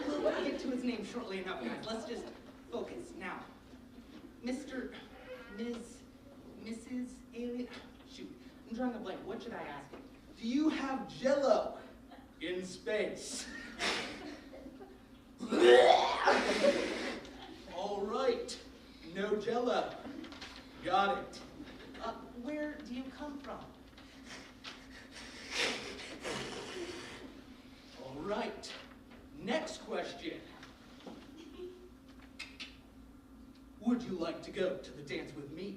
We'll get to his name shortly enough, guys. Let's just focus now. Mrs. Alien. Shoot, I'm drawing a blank. What should I ask him? Do you have Jell-O in space? All right, no Jell-O. Got it. Where do you come from? Right. Next question. Would you like to go to the dance with me?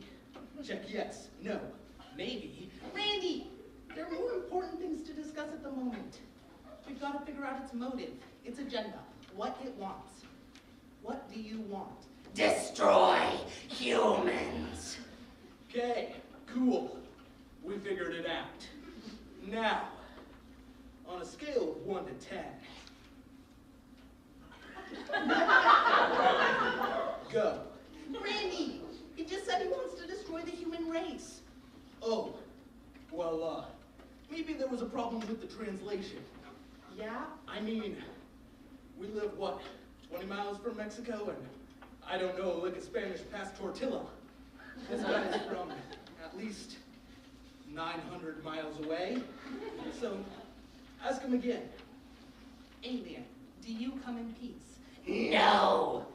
Check yes, no, maybe. Randy, there are more important things to discuss at the moment. We've got to figure out its motive, its agenda, what it wants. What do you want? Destroy humans. Okay, cool. We figured it out. Now, on a scale of 1 to 10. Go. Randy, he just said he wants to destroy the human race. Oh, well, maybe there was a problem with the translation. Yeah? I mean, we live, what, 20 miles from Mexico, and I don't know like a Spanish past tortilla. This guy's from at least 900 miles away. So, ask him again. Alien, do you come in peace? No.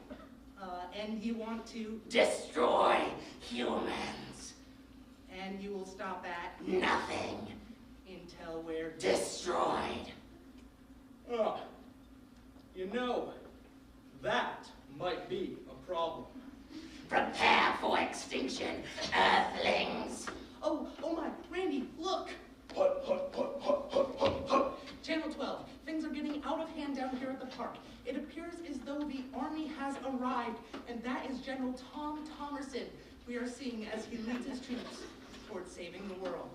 And you want to? Destroy humans. And you will stop at? Nothing. Until we're destroyed. You know, that might be a problem. Prepare for extinction, Earthlings. Oh my, Randy, look! Channel 12, things are getting out of hand down here at the park. It appears as though the army has arrived, and that is General Tom Thomerson we are seeing as he leads his troops towards saving the world.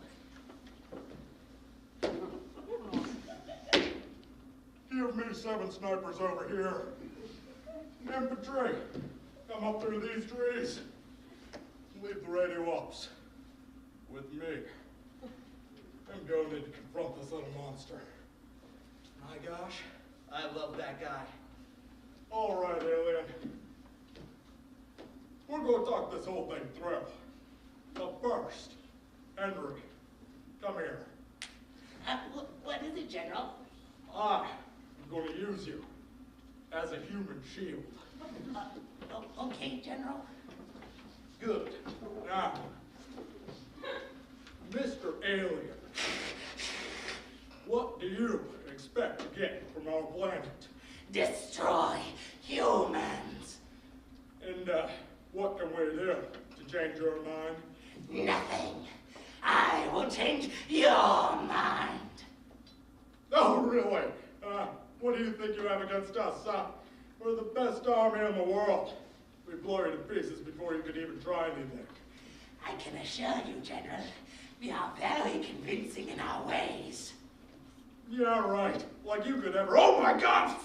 Give me 7 snipers over here. Infantry, come up through these trees. Leave the radio ops with me. I'm going in to confront this little monster. My gosh, I love that guy. All right, alien. We're going to talk this whole thing through. But first, Henry, come here. What is it, General? I'm going to use you as a human shield. Okay, General. Good. Now, Mr. Alien, what do you expect to get from our planet? Destroy humans. And what can we do to change your mind? Nothing. I will change your mind. Oh, really? What do you think you have against us, huh? We're the best army in the world. We blow you to pieces before you could even try anything. I can assure you, General, we are very convincing in our ways. Yeah, right. Like you could ever. Oh my God!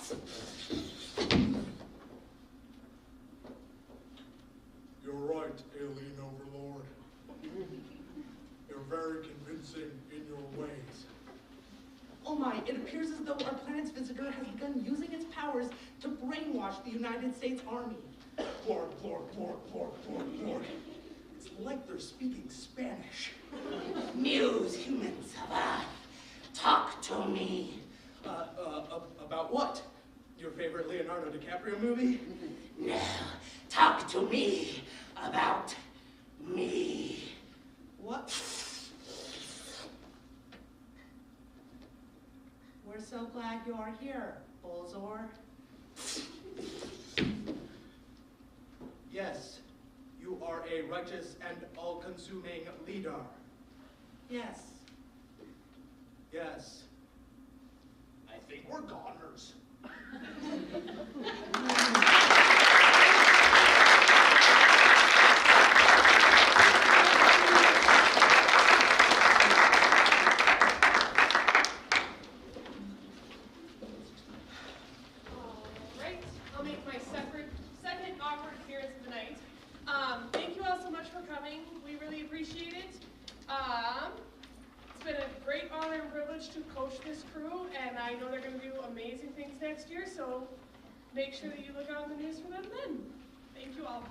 You're right, alien overlord. You're very convincing in your ways. Oh my, it appears as though our planet's visitor has begun using its powers to brainwash the United States Army. Lord, Lord, Lord, Lord, Lord, Lord. It's like they're speaking Spanish. Muse humans of Earth, talk to me. About what? Your favorite Leonardo DiCaprio movie? No, talk to me about me. What? We're so glad you're here, Bolzor. Yes, you are a righteous and all-consuming leader. Yes. Yes. I think we're goners. Right, I'll make my second awkward appearance of the night. Thank you all so much for coming. We really appreciate it. It's been a great honor and privilege to coach this crew, and I know they're going to do amazing things next year, so make sure that you look out on the news for them then. Thank you all.